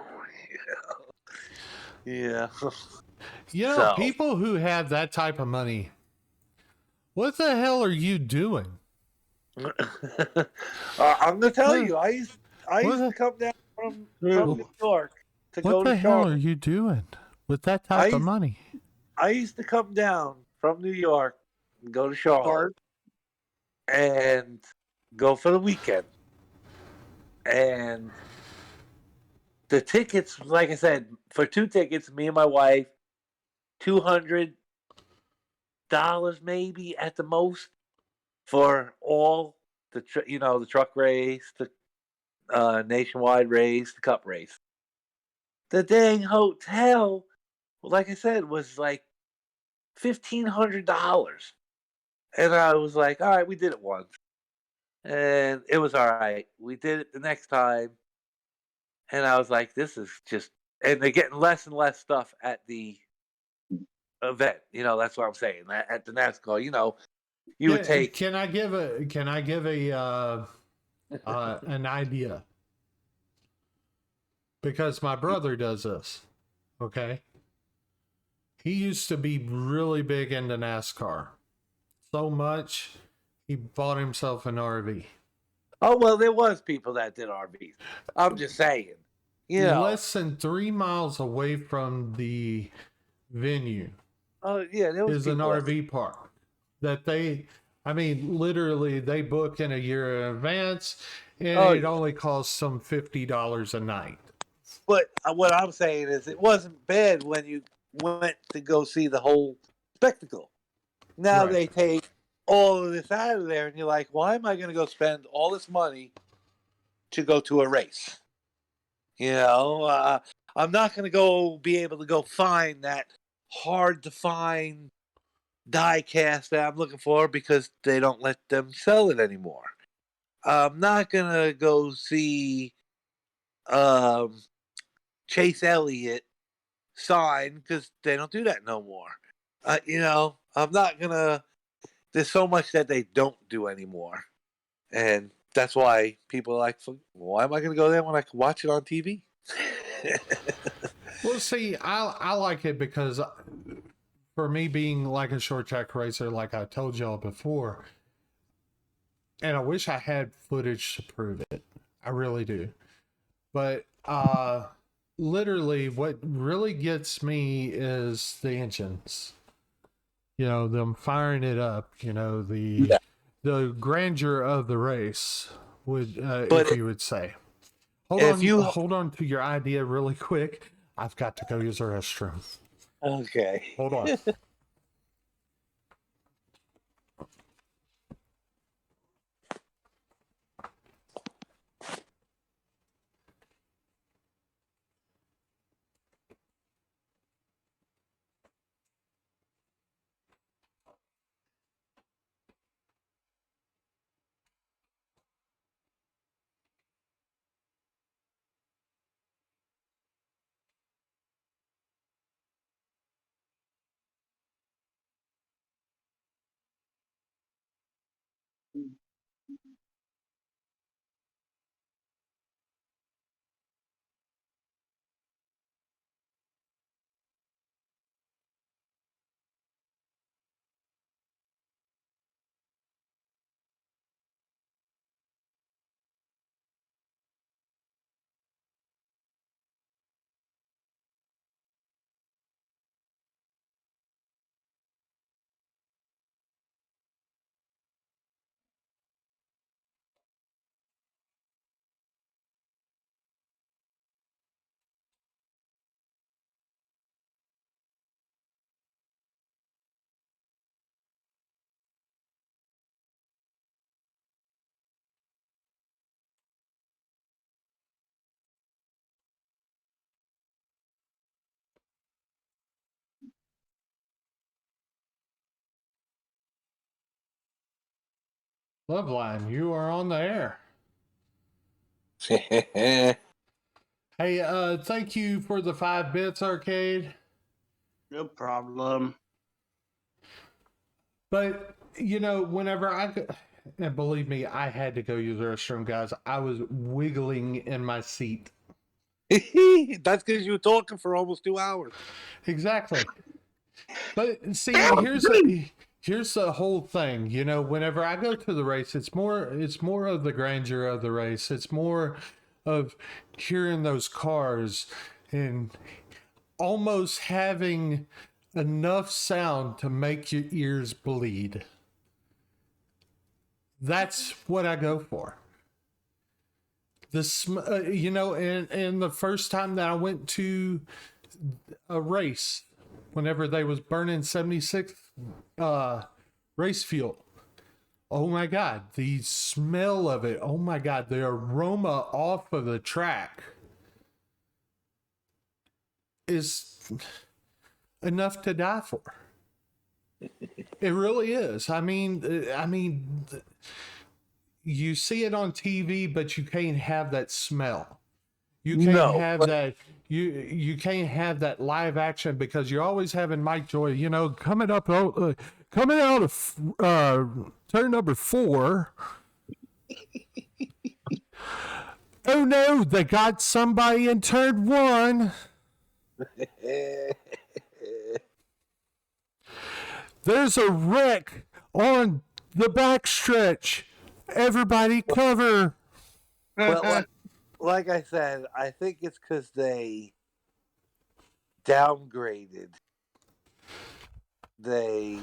Yeah. You know, So people who have that type of money, what the hell are you doing? I'm gonna tell What you, I what used the, to come down from New York to what go to the hell are Charlotte. you doing with that I type of used, money? I used to come down from New York and go to Charlotte and go for the weekend. And the tickets, like I said, for 2 tickets, me and my wife, $200 maybe at the most for all the truck race, the nationwide race, the cup race. The dang hotel, like I said, was like $1,500, and I was like, all right, we did it once, and it was all right. We did it the next time, and I was like, this is just, and they're getting less and less stuff at the event. That's what I'm saying. At the NASCAR, you would Yeah, take. can I give a an idea? Because my brother does this. Okay, he used to be really big into NASCAR, so much he bought himself an RV. Oh well, there was people that did RVs. I'm just saying, you know. Less than 3 miles away from the venue Oh yeah, there was is an people that. RV park that I mean, literally, they book in a year in advance, and Oh it yeah. only costs them $50 a night. But what I'm saying is, it wasn't bad when you went to go see the whole spectacle. Now Right. they take all of this out of there, and you're like, why am I going to go spend all this money to go to a race? I'm not going to go be able to go find that hard to find die cast that I'm looking for because they don't let them sell it anymore. I'm not going to go see um, Chase Elliott sign because they don't do that no more. I'm not gonna. There's so much that they don't do anymore, and that's why people are like, "Why am I gonna go there when I can watch it on TV?" Well, see, I like it because for me being like a short track racer, like I told y'all before, and I wish I had footage to prove it. I really do. But literally what really gets me is the engines. Them firing it up, Yeah. the grandeur of the race would But if you would say. Hold if on, you hold on to your idea really quick. I've got to go use the restroom. okay, Hold on. Loveline, you are on the air. Hey, thank you for the 5 bits, Arcade. No problem. But, whenever and believe me, I had to go use the restroom, guys. I was wiggling in my seat. That's because you were talking for almost 2 hours. Exactly. But see, here's the whole thing. Whenever I go to the race, it's more of the grandeur of the race. It's more of hearing those cars and almost having enough sound to make your ears bleed. That's what I go for. And the first time that I went to a race, whenever they was burning 76 race fuel, oh my God, the smell of it, oh my God, the aroma off of the track is enough to die for. It really is. I mean, you see it on TV, but you can't have that smell. You can't have that. You can't have that live action because you're always having Mike Joy. Coming out of turn number 4. Oh no, they got somebody in turn 1. There's a wreck on the backstretch. Everybody cover. Well, like I said, I think it's because they downgraded. They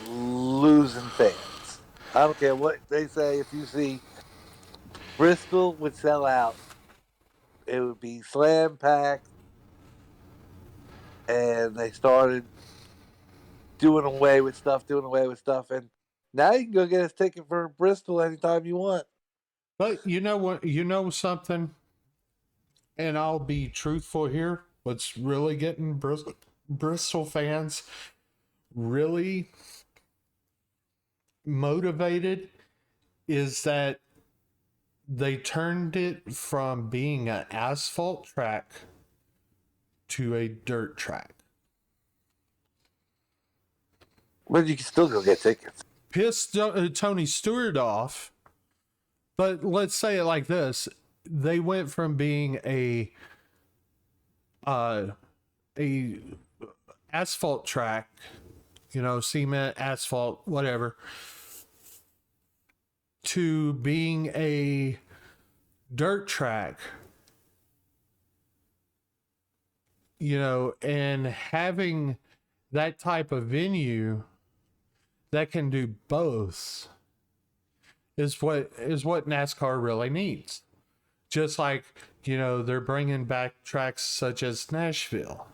losing fans. I don't care what they say. If you see Bristol would sell out, it would be slam packed, and they started doing away with stuff, and now you can go get a ticket for Bristol anytime you want. But you know what? You know something? And I'll be truthful here. What's really getting Bristol fans really motivated is that they turned it from being an asphalt track to a dirt track. Well, you can still go get tickets. Pissed Tony Stewart off, but let's say it like this: they went from being a asphalt track, cement, asphalt, whatever, to being a dirt track, and having that type of venue that can do both is what NASCAR really needs. Just like, they're bringing back tracks such as Nashville.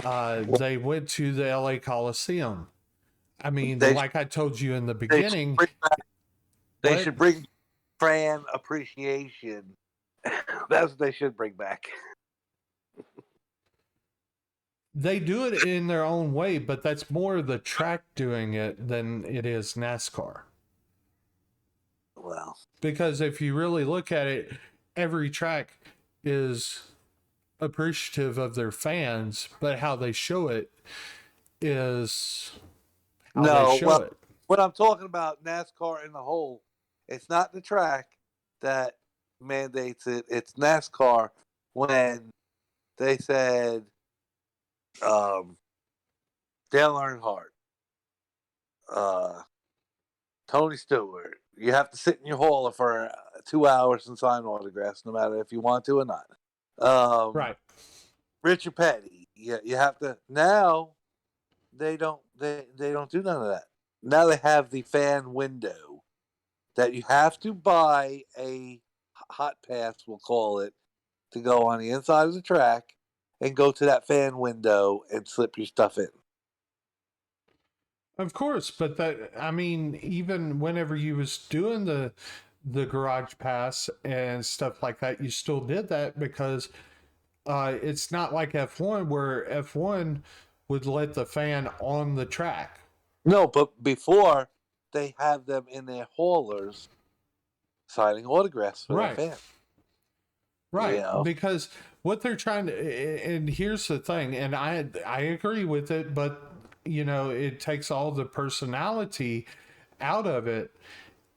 They went to the LA Coliseum. I mean, like I told you in the beginning, they should bring fan appreciation. That's what they should bring back. They do it in their own way, but that's more the track doing it than it is NASCAR. Well, because if you really look at it, every track is appreciative of their fans, but how they show it is how they show it. What I'm talking about, NASCAR in the whole, it's not the track that mandates it. It's NASCAR when they said Dale Earnhardt, Tony Stewart, you have to sit in your hauler for 2 hours and sign autographs, no matter if you want to or not. Right. Richard Petty, you have to. Now they don't do none of that. Now they have the fan window that you have to buy a hot pass, we'll call it, to go on the inside of the track and go to that fan window and slip your stuff in. Of course, but even whenever you was doing the garage pass and stuff like that, you still did that because it's not like F1 where F1 would let the fan on the track. No, but before they have them in their haulers signing autographs for Right. their fans. Right, You know? because what they're trying to, and here's the thing, and I agree with it, but it takes all the personality out of it.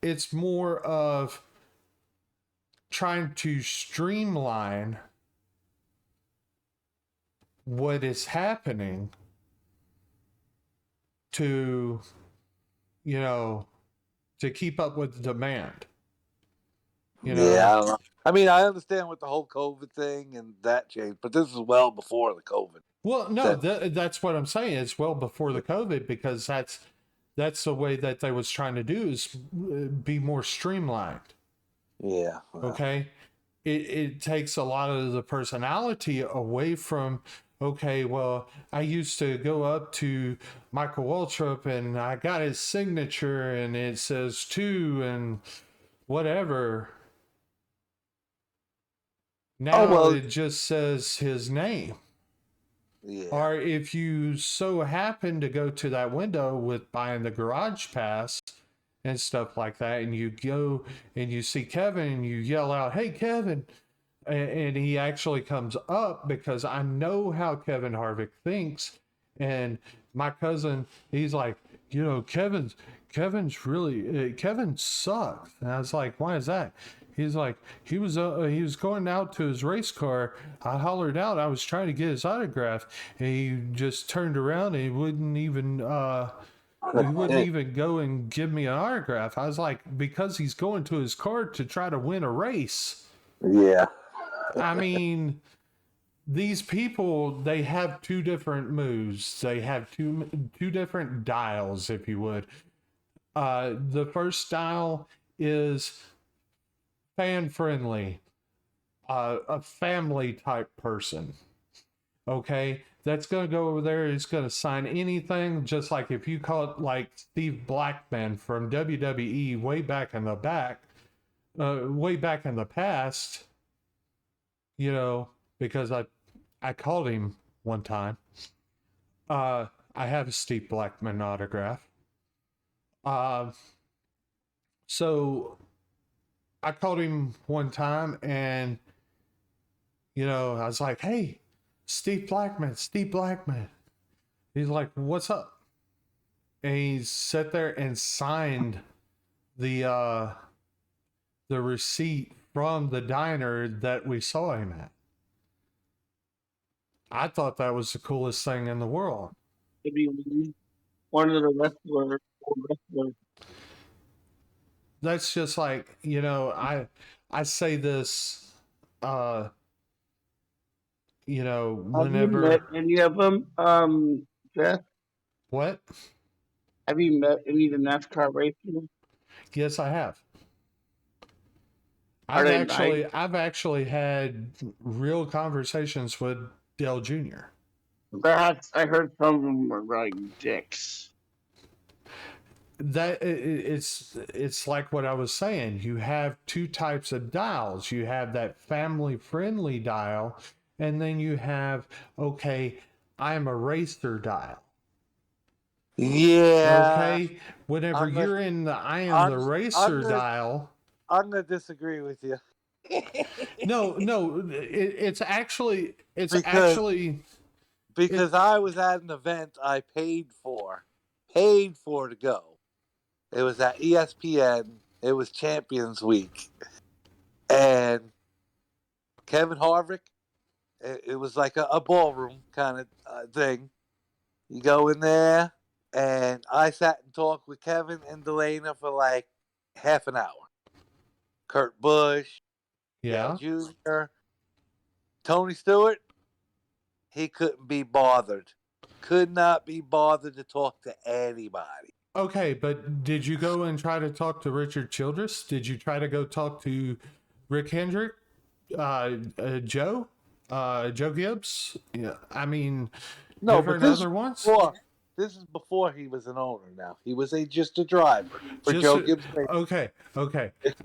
It's more of trying to streamline what is happening to, to keep up with the demand. Yeah, I don't know. I mean, I understand with the whole COVID thing and that changed, but this is well before the COVID. Well, no, that's what I'm saying. It's well before the COVID, because that's the way that they was trying to do, is be more streamlined. Yeah. Well. Okay. It takes a lot of the personality away from, okay, well, I used to go up to Michael Waltrip and I got his signature and it says to and whatever. Now it just says his name. Yeah. Or if you so happen to go to that window with buying the garage pass and stuff like that, and you go and you see Kevin and you yell out, "Hey, Kevin," and he actually comes up, because I know how Kevin Harvick thinks. And my cousin, he's like, Kevin's really, Kevin sucks. And I was like, why is that? He's like, he was going out to his race car. I hollered out. I was trying to get his autograph, and he just turned around and he wouldn't even go and give me an autograph. I was like, because he's going to his car to try to win a race. Yeah. I mean, these people, they have two different moves. They have two different dials, if you would. The first dial is fan friendly, a family type person. Okay, that's gonna go over there. He's gonna sign anything, just like if you call it like Steve Blackman from WWE way back in the past. Because I called him one time. I have a Steve Blackman autograph. So I called him one time, and I was like, "Hey, Steve Blackman." He's like, "What's up?" And he sat there and signed the receipt from the diner that we saw him at. I thought that was the coolest thing in the world. Maybe one of the wrestlers. That's just like, I say this, Have whenever. you met any of them, Jeff? What? Have you met any of the NASCAR racers? Yes, I have. Are they nice? I've actually had real conversations with Dale Jr. Perhaps I heard some of them were like dicks. That it's like what I was saying. You have two types of dials. You have that family friendly dial, and then you have, okay, I'm a racer dial. Yeah. Okay. Whenever you're in the I am the racer dial. I'm gonna disagree with you. No, it's actually because I was at an event I paid for to go. It was at ESPN. It was Champions Week, and Kevin Harvick. It was like a ballroom kind of thing. You go in there, and I sat and talked with Kevin and Delana for like half an hour. Kurt Busch, yeah, Jr., Tony Stewart, he couldn't be bothered. Could not be bothered to talk to anybody. Okay, but did you go and try to talk to Richard Childress? Did you try to go talk to Rick Hendrick, Joe Gibbs? Yeah, I mean, no, but other ones. This is before he was an owner. Now he was just a driver for Joe Gibbs. Okay.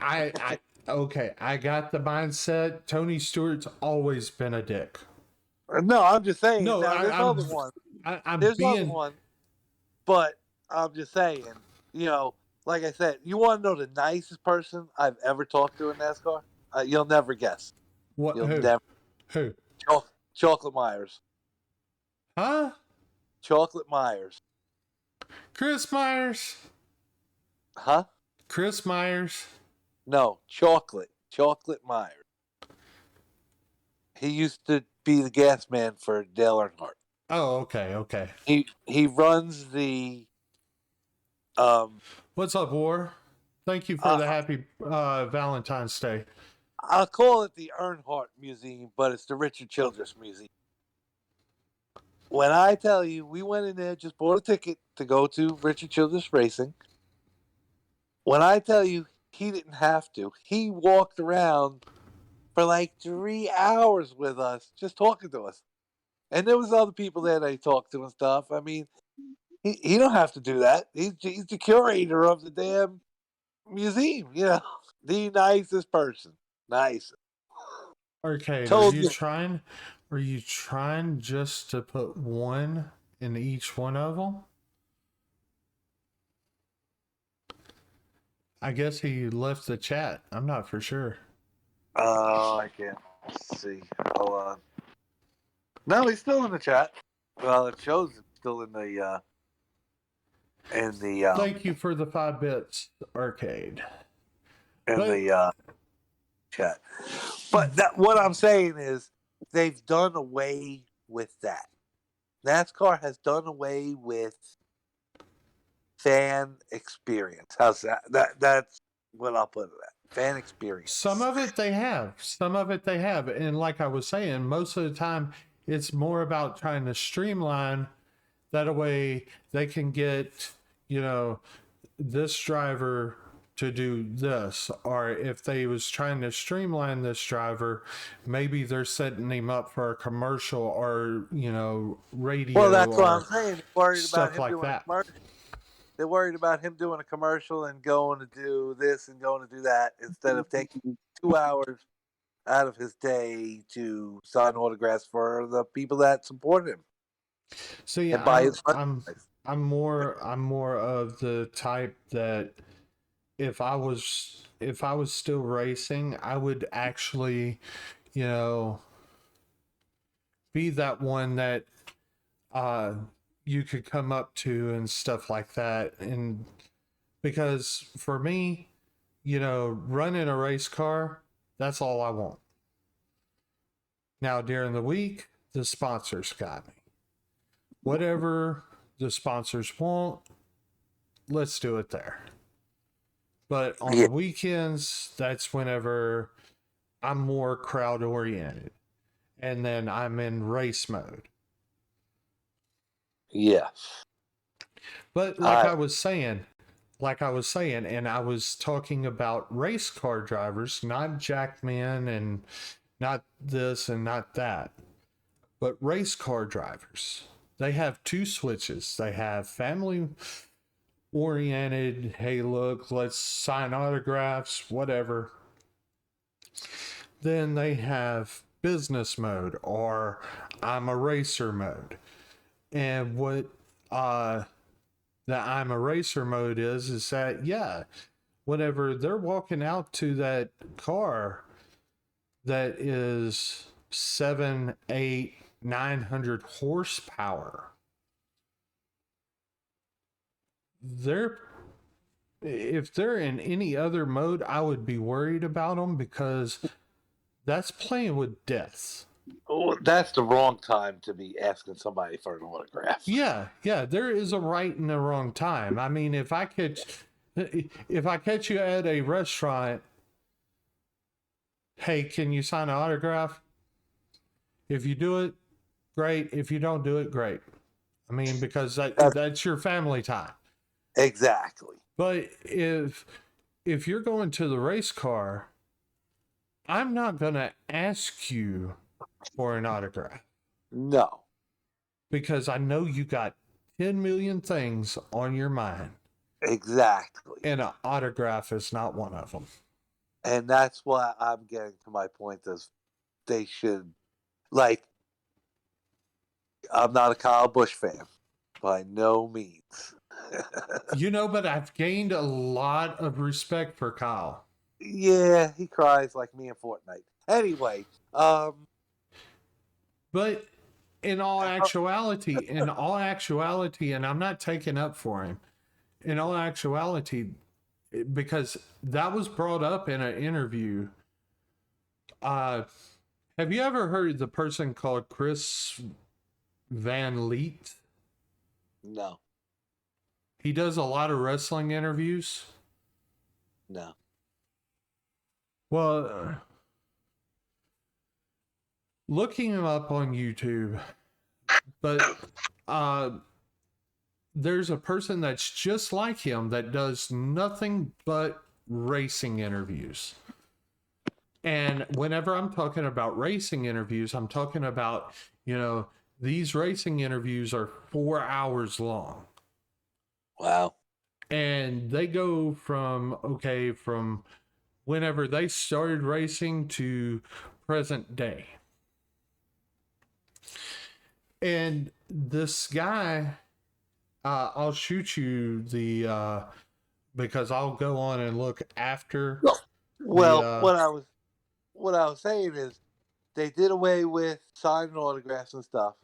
I got the mindset. Tony Stewart's always been a dick. No, I'm just saying. No, now, there's other one. There's other one, but I'm just saying. like I said, you want to know the nicest person I've ever talked to in NASCAR? You'll never guess. What? You'll Who? never. Who? Chocolate Myers. Huh? Chocolate Myers. Chris Myers. Huh? Chris Myers. No, Chocolate. Chocolate Myers. He used to be the gas man for Dale Earnhardt. Oh, okay, okay. He runs the What's up, War? Thank you for the happy Valentine's Day. I'll call it the Earnhardt Museum, but it's the Richard Childress Museum. When I tell you, we went in there, just bought a ticket to go to Richard Childress Racing. When I tell you, he didn't have to. He walked around for like 3 hours with us, just talking to us. And there was other people there that he talked to and stuff. I mean, he don't have to do that. He's the curator of the damn museum, you know. The nicest person. Nice. Arcade, Told are you. you trying just to put one in each one of them? I guess he left the chat. I'm not for sure. I can't see. Hold on. No, he's still in the chat. Well, it shows it's still in the Thank you for the 5 bits, Arcade. Chat. But what I'm saying is they've done away with that. NASCAR has done away with fan experience. How's that? That's what I'll put it at. Fan experience. Some of it they have. And like I was saying, most of the time it's more about trying to streamline. That way they can get, this driver to do this. Or if they was trying to streamline this driver, maybe they're setting him up for a commercial or, radio. Well, that's what I'm saying. They're worried stuff about him like doing that. a commercial. They're worried about him doing a commercial and going to do this and going to do that instead of taking 2 hours out of his day to sign autographs for the people that support him. See, and buy his I'm more of the type that if I was still racing, I would actually, be that one that you could come up to and stuff like that. And because for me, running a race car, that's all I want. Now during the week, the sponsors got me. Whatever the sponsors want, let's do it there. But on the weekends, that's whenever I'm more crowd oriented. And then I'm in race mode. Yes. But like I was saying, and I was talking about race car drivers, not jackmen and not this and not that, but race car drivers. They have 2 switches. They have family oriented, hey, look, let's sign autographs, whatever. Then they have business mode or I'm a racer mode. And what the I'm a racer mode is that, whenever they're walking out to that car that is 7, 8, 900 horsepower, if they're in any other mode, I would be worried about them because that's playing with death. Oh, that's the wrong time to be asking somebody for an autograph. Yeah, there is a right and a wrong time. I mean, if I catch you at a restaurant, hey, can you sign an autograph? If you do it, great. If you don't do it, great. I mean, because that's your family time. Exactly. But if you're going to the race car, I'm not going to ask you for an autograph. No. Because I know you got 10 million things on your mind. Exactly. And an autograph is not one of them. And that's why I'm getting to my point of they should, I'm not a Kyle Busch fan by no means. You know, but I've gained a lot of respect for Kyle. Yeah, he cries like me in Fortnite. Anyway, But in all actuality, and I'm not taking up for him. In all actuality, because that was brought up in an interview. Have you ever heard the person called Chris Van Leet? no, He does a lot of wrestling interviews. no. Well, looking him up on YouTube, but there's a person that's just like him that does nothing but racing interviews. And whenever I'm talking about racing interviews, I'm talking about, you know, these racing interviews are 4 hours long. Wow. And they go from whenever they started racing to present day. And this guy, I'll shoot you the because I'll go on and look after. Well, what I was saying is they did away with signing autographs and stuff.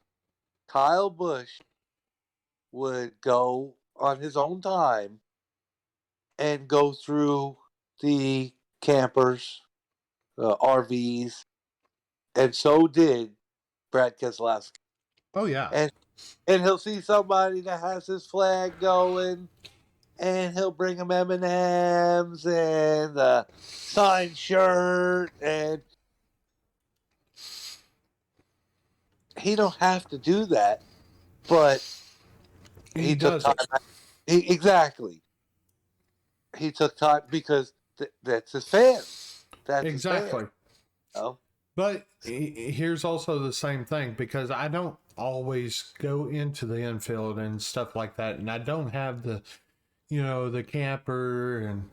Kyle Busch would go on his own time and go through the campers, RVs, and so did Brad Keselowski. Oh yeah. And he'll see somebody that has his flag going, and he'll bring him M&Ms and a signed shirt, and he don't have to do that, but He took does time. it. Exactly. He took time because that's his fans. That's Exactly. His fans. Oh. But here's also the same thing, because I don't always go into the infield and stuff like that, and I don't have the, you know, the camper and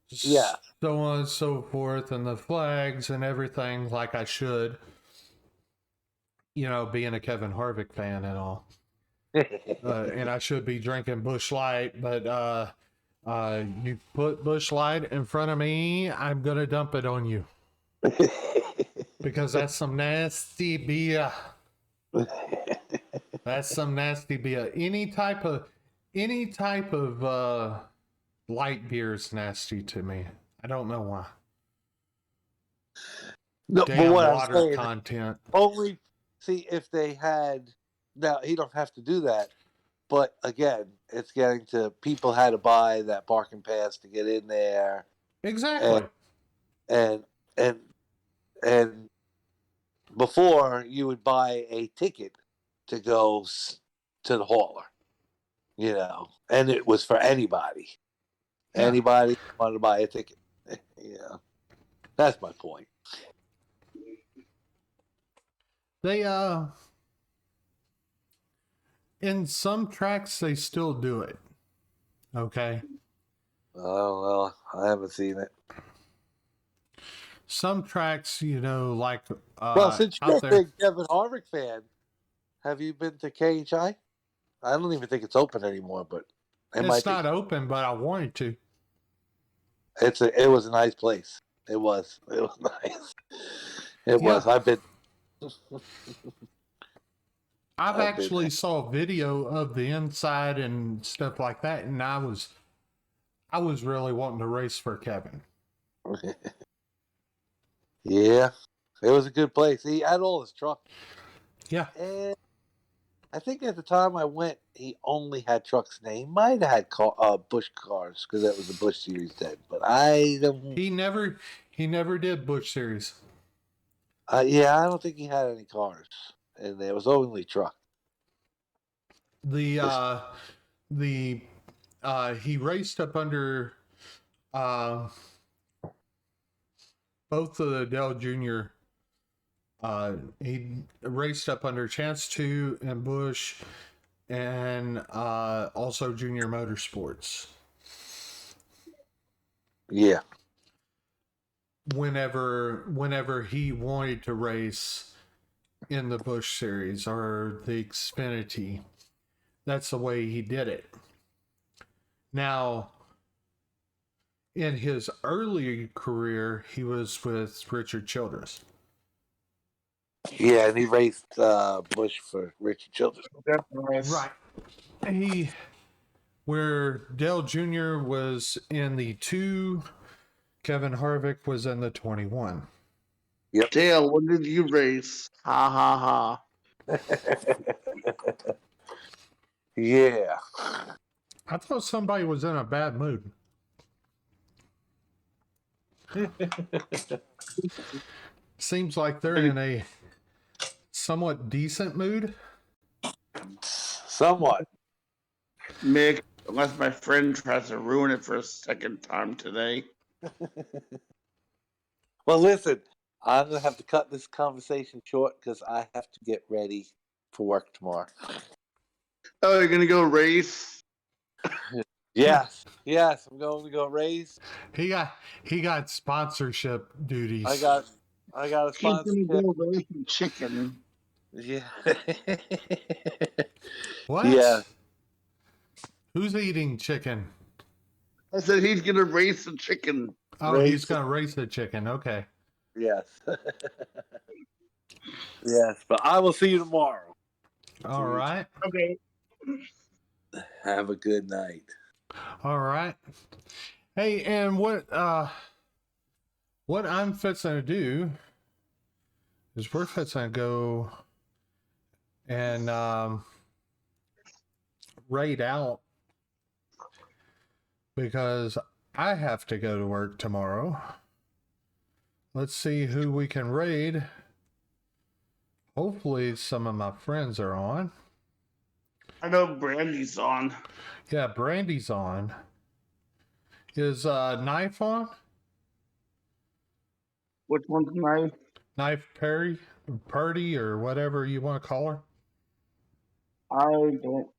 Yeah. so on and so forth, and the flags and everything like I should. You know, being a Kevin Harvick fan and all. And I should be drinking Busch Light, but you put Busch Light in front of me, I'm gonna dump it on you, because that's some nasty beer. That's some nasty beer. Any type of light beer is nasty to me. I don't know why. No, Damn but what I'm water saying, content. only see if they had. Now he don't have to do that, but again, it's getting to people had to buy that parking pass to get in there, Exactly. and and before you would buy a ticket to go to the hauler, you know, and it was for anybody. Yeah. Anybody wanted to buy a ticket. Yeah, that's my point. They in some tracks they still do it. Okay. Oh well, I haven't seen it. Some tracks, you know, like Well, since you're out a there. big Kevin Harvick fan, have you been to KHI? I don't even think it's open anymore, but It's not open, but I wanted to. It was a nice place. It was nice. It Yeah. was. I've been. I've been actually there. saw video of the inside and stuff like that, and I was really wanting to race for Kevin. Yeah, it was a good place. He had all his trucks. Yeah. And I think at the time I went, he only had trucks. Now, he might have had Bush cars because that was the Bush Series then. But I don't. He never did Busch Series. Yeah, I don't think he had any cars, and there was only truck. He raced up under both of the Dell Jr. He raced up under Chance 2 and Bush, and also Junior Motorsports. Yeah. Whenever he wanted to race in the Busch Series or the Xfinity, that's the way he did it. Now, in his early career, he was with Richard Childress. Yeah, and he raced Bush for Richard Childress. That's nice. Right. Where Dale Jr. was in the 2, Kevin Harvick was in the 21. Dale, when did you race? Ha ha ha. Yeah. I thought somebody was in a bad mood. Seems like they're in a somewhat decent mood. Somewhat. Mick, unless my friend tries to ruin it for a second time today. Well, listen, I'm going to have to cut this conversation short because I have to get ready for work tomorrow. Oh, you're gonna go race? Yes, I'm going to go race. He got sponsorship duties. I got a He's gonna sponsorship. go racing chicken. Yeah. What? Yeah. Who's eating chicken? I said he's gonna race the chicken. Oh, Race he's gonna race the chicken. Okay. Yes. Yes, but I will see you tomorrow. All right. Okay. Have a good night. All right. Hey, and what I'm fixing to do is we're fixing to go and raid out because I have to go to work tomorrow. Let's see who we can raid. Hopefully some of my friends are on. I know Brandy's on. Yeah, Brandy's on. Is Knife on? Which one's nice? Knife Purdy, or whatever you want to call her? I don't know.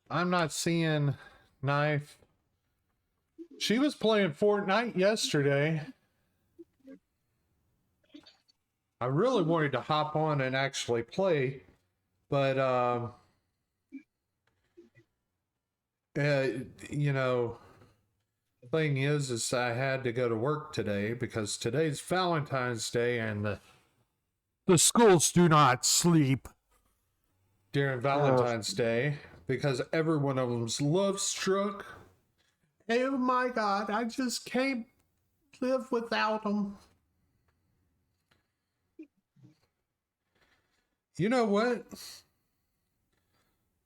I'm not seeing Knife. She was playing Fortnite yesterday. I really wanted to hop on and actually play, but you know, thing is I had to go to work today because today's Valentine's Day and the schools do not sleep during Valentine's Day because every one of them's love struck. Oh my God, I just can't live without them. You know what?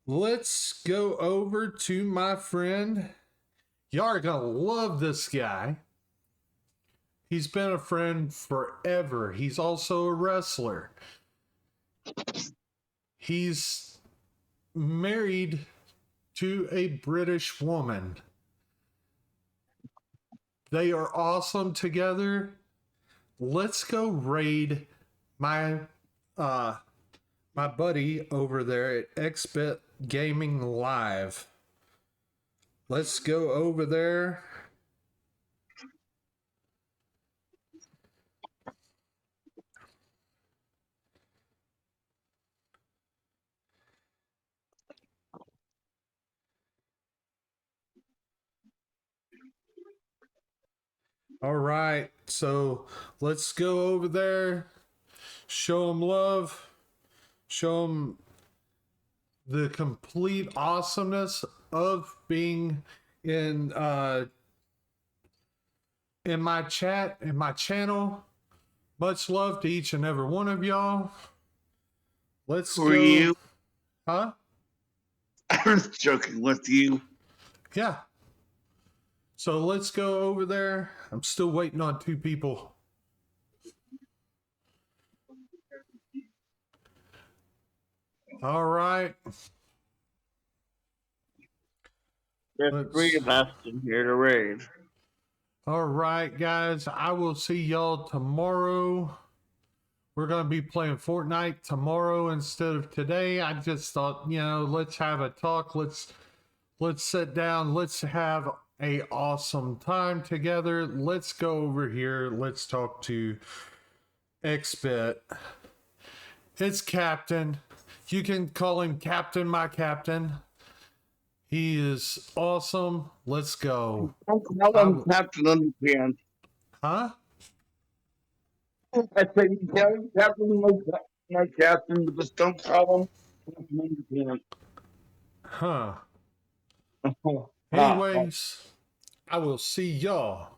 Let's go over to my friend. Y'all are gonna love this guy. He's been a friend forever. He's also a wrestler. He's married to a British woman. They are awesome together. Let's go raid my buddy over there at XBit Gaming Live. Let's go over there. All right, so let's go over there, show them love, show them the complete awesomeness of being in my chat, in my channel. Much love to each and every one of y'all. Let's Who go. are you? Huh? I was joking with you. Yeah. So let's go over there. I'm still waiting on 2 people. All right. There's 3 of us in here to raid. All right, guys. I will see y'all tomorrow. We're going to be playing Fortnite tomorrow instead of today. I just thought, let's have a talk. Let's sit down. Let's have a awesome time together. Let's go over here. Let's talk to XBit. It's Captain. You can call him Captain, my Captain. He is awesome. Let's go. Don't call him Captain Underpants. Huh? I said you tell him Captain my Captain, but just don't call him Captain Underpants. Huh. Anyways, I will see y'all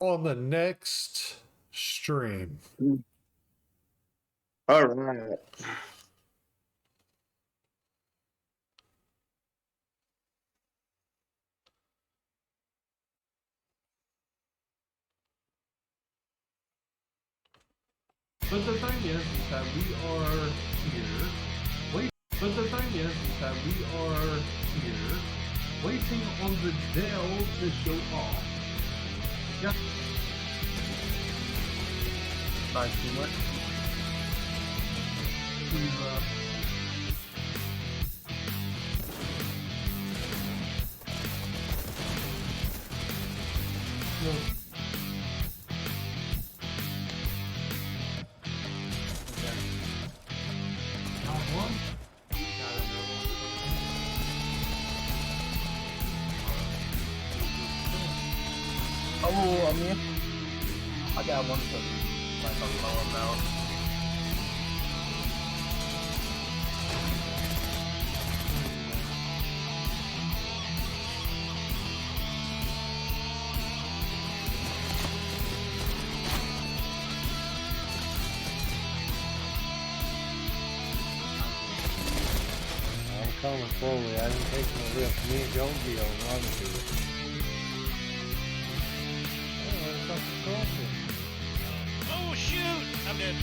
on the next stream. All right. But the thing is that we are here. But the thing is that we are here waiting on the Dell to show off. Yeah. Nice, you went. Oh, I mean, I got one for like a low amount. I'm coming forward. I didn't take no risk. Me and Jonesy are running to it. Oh shoot! I'm dead.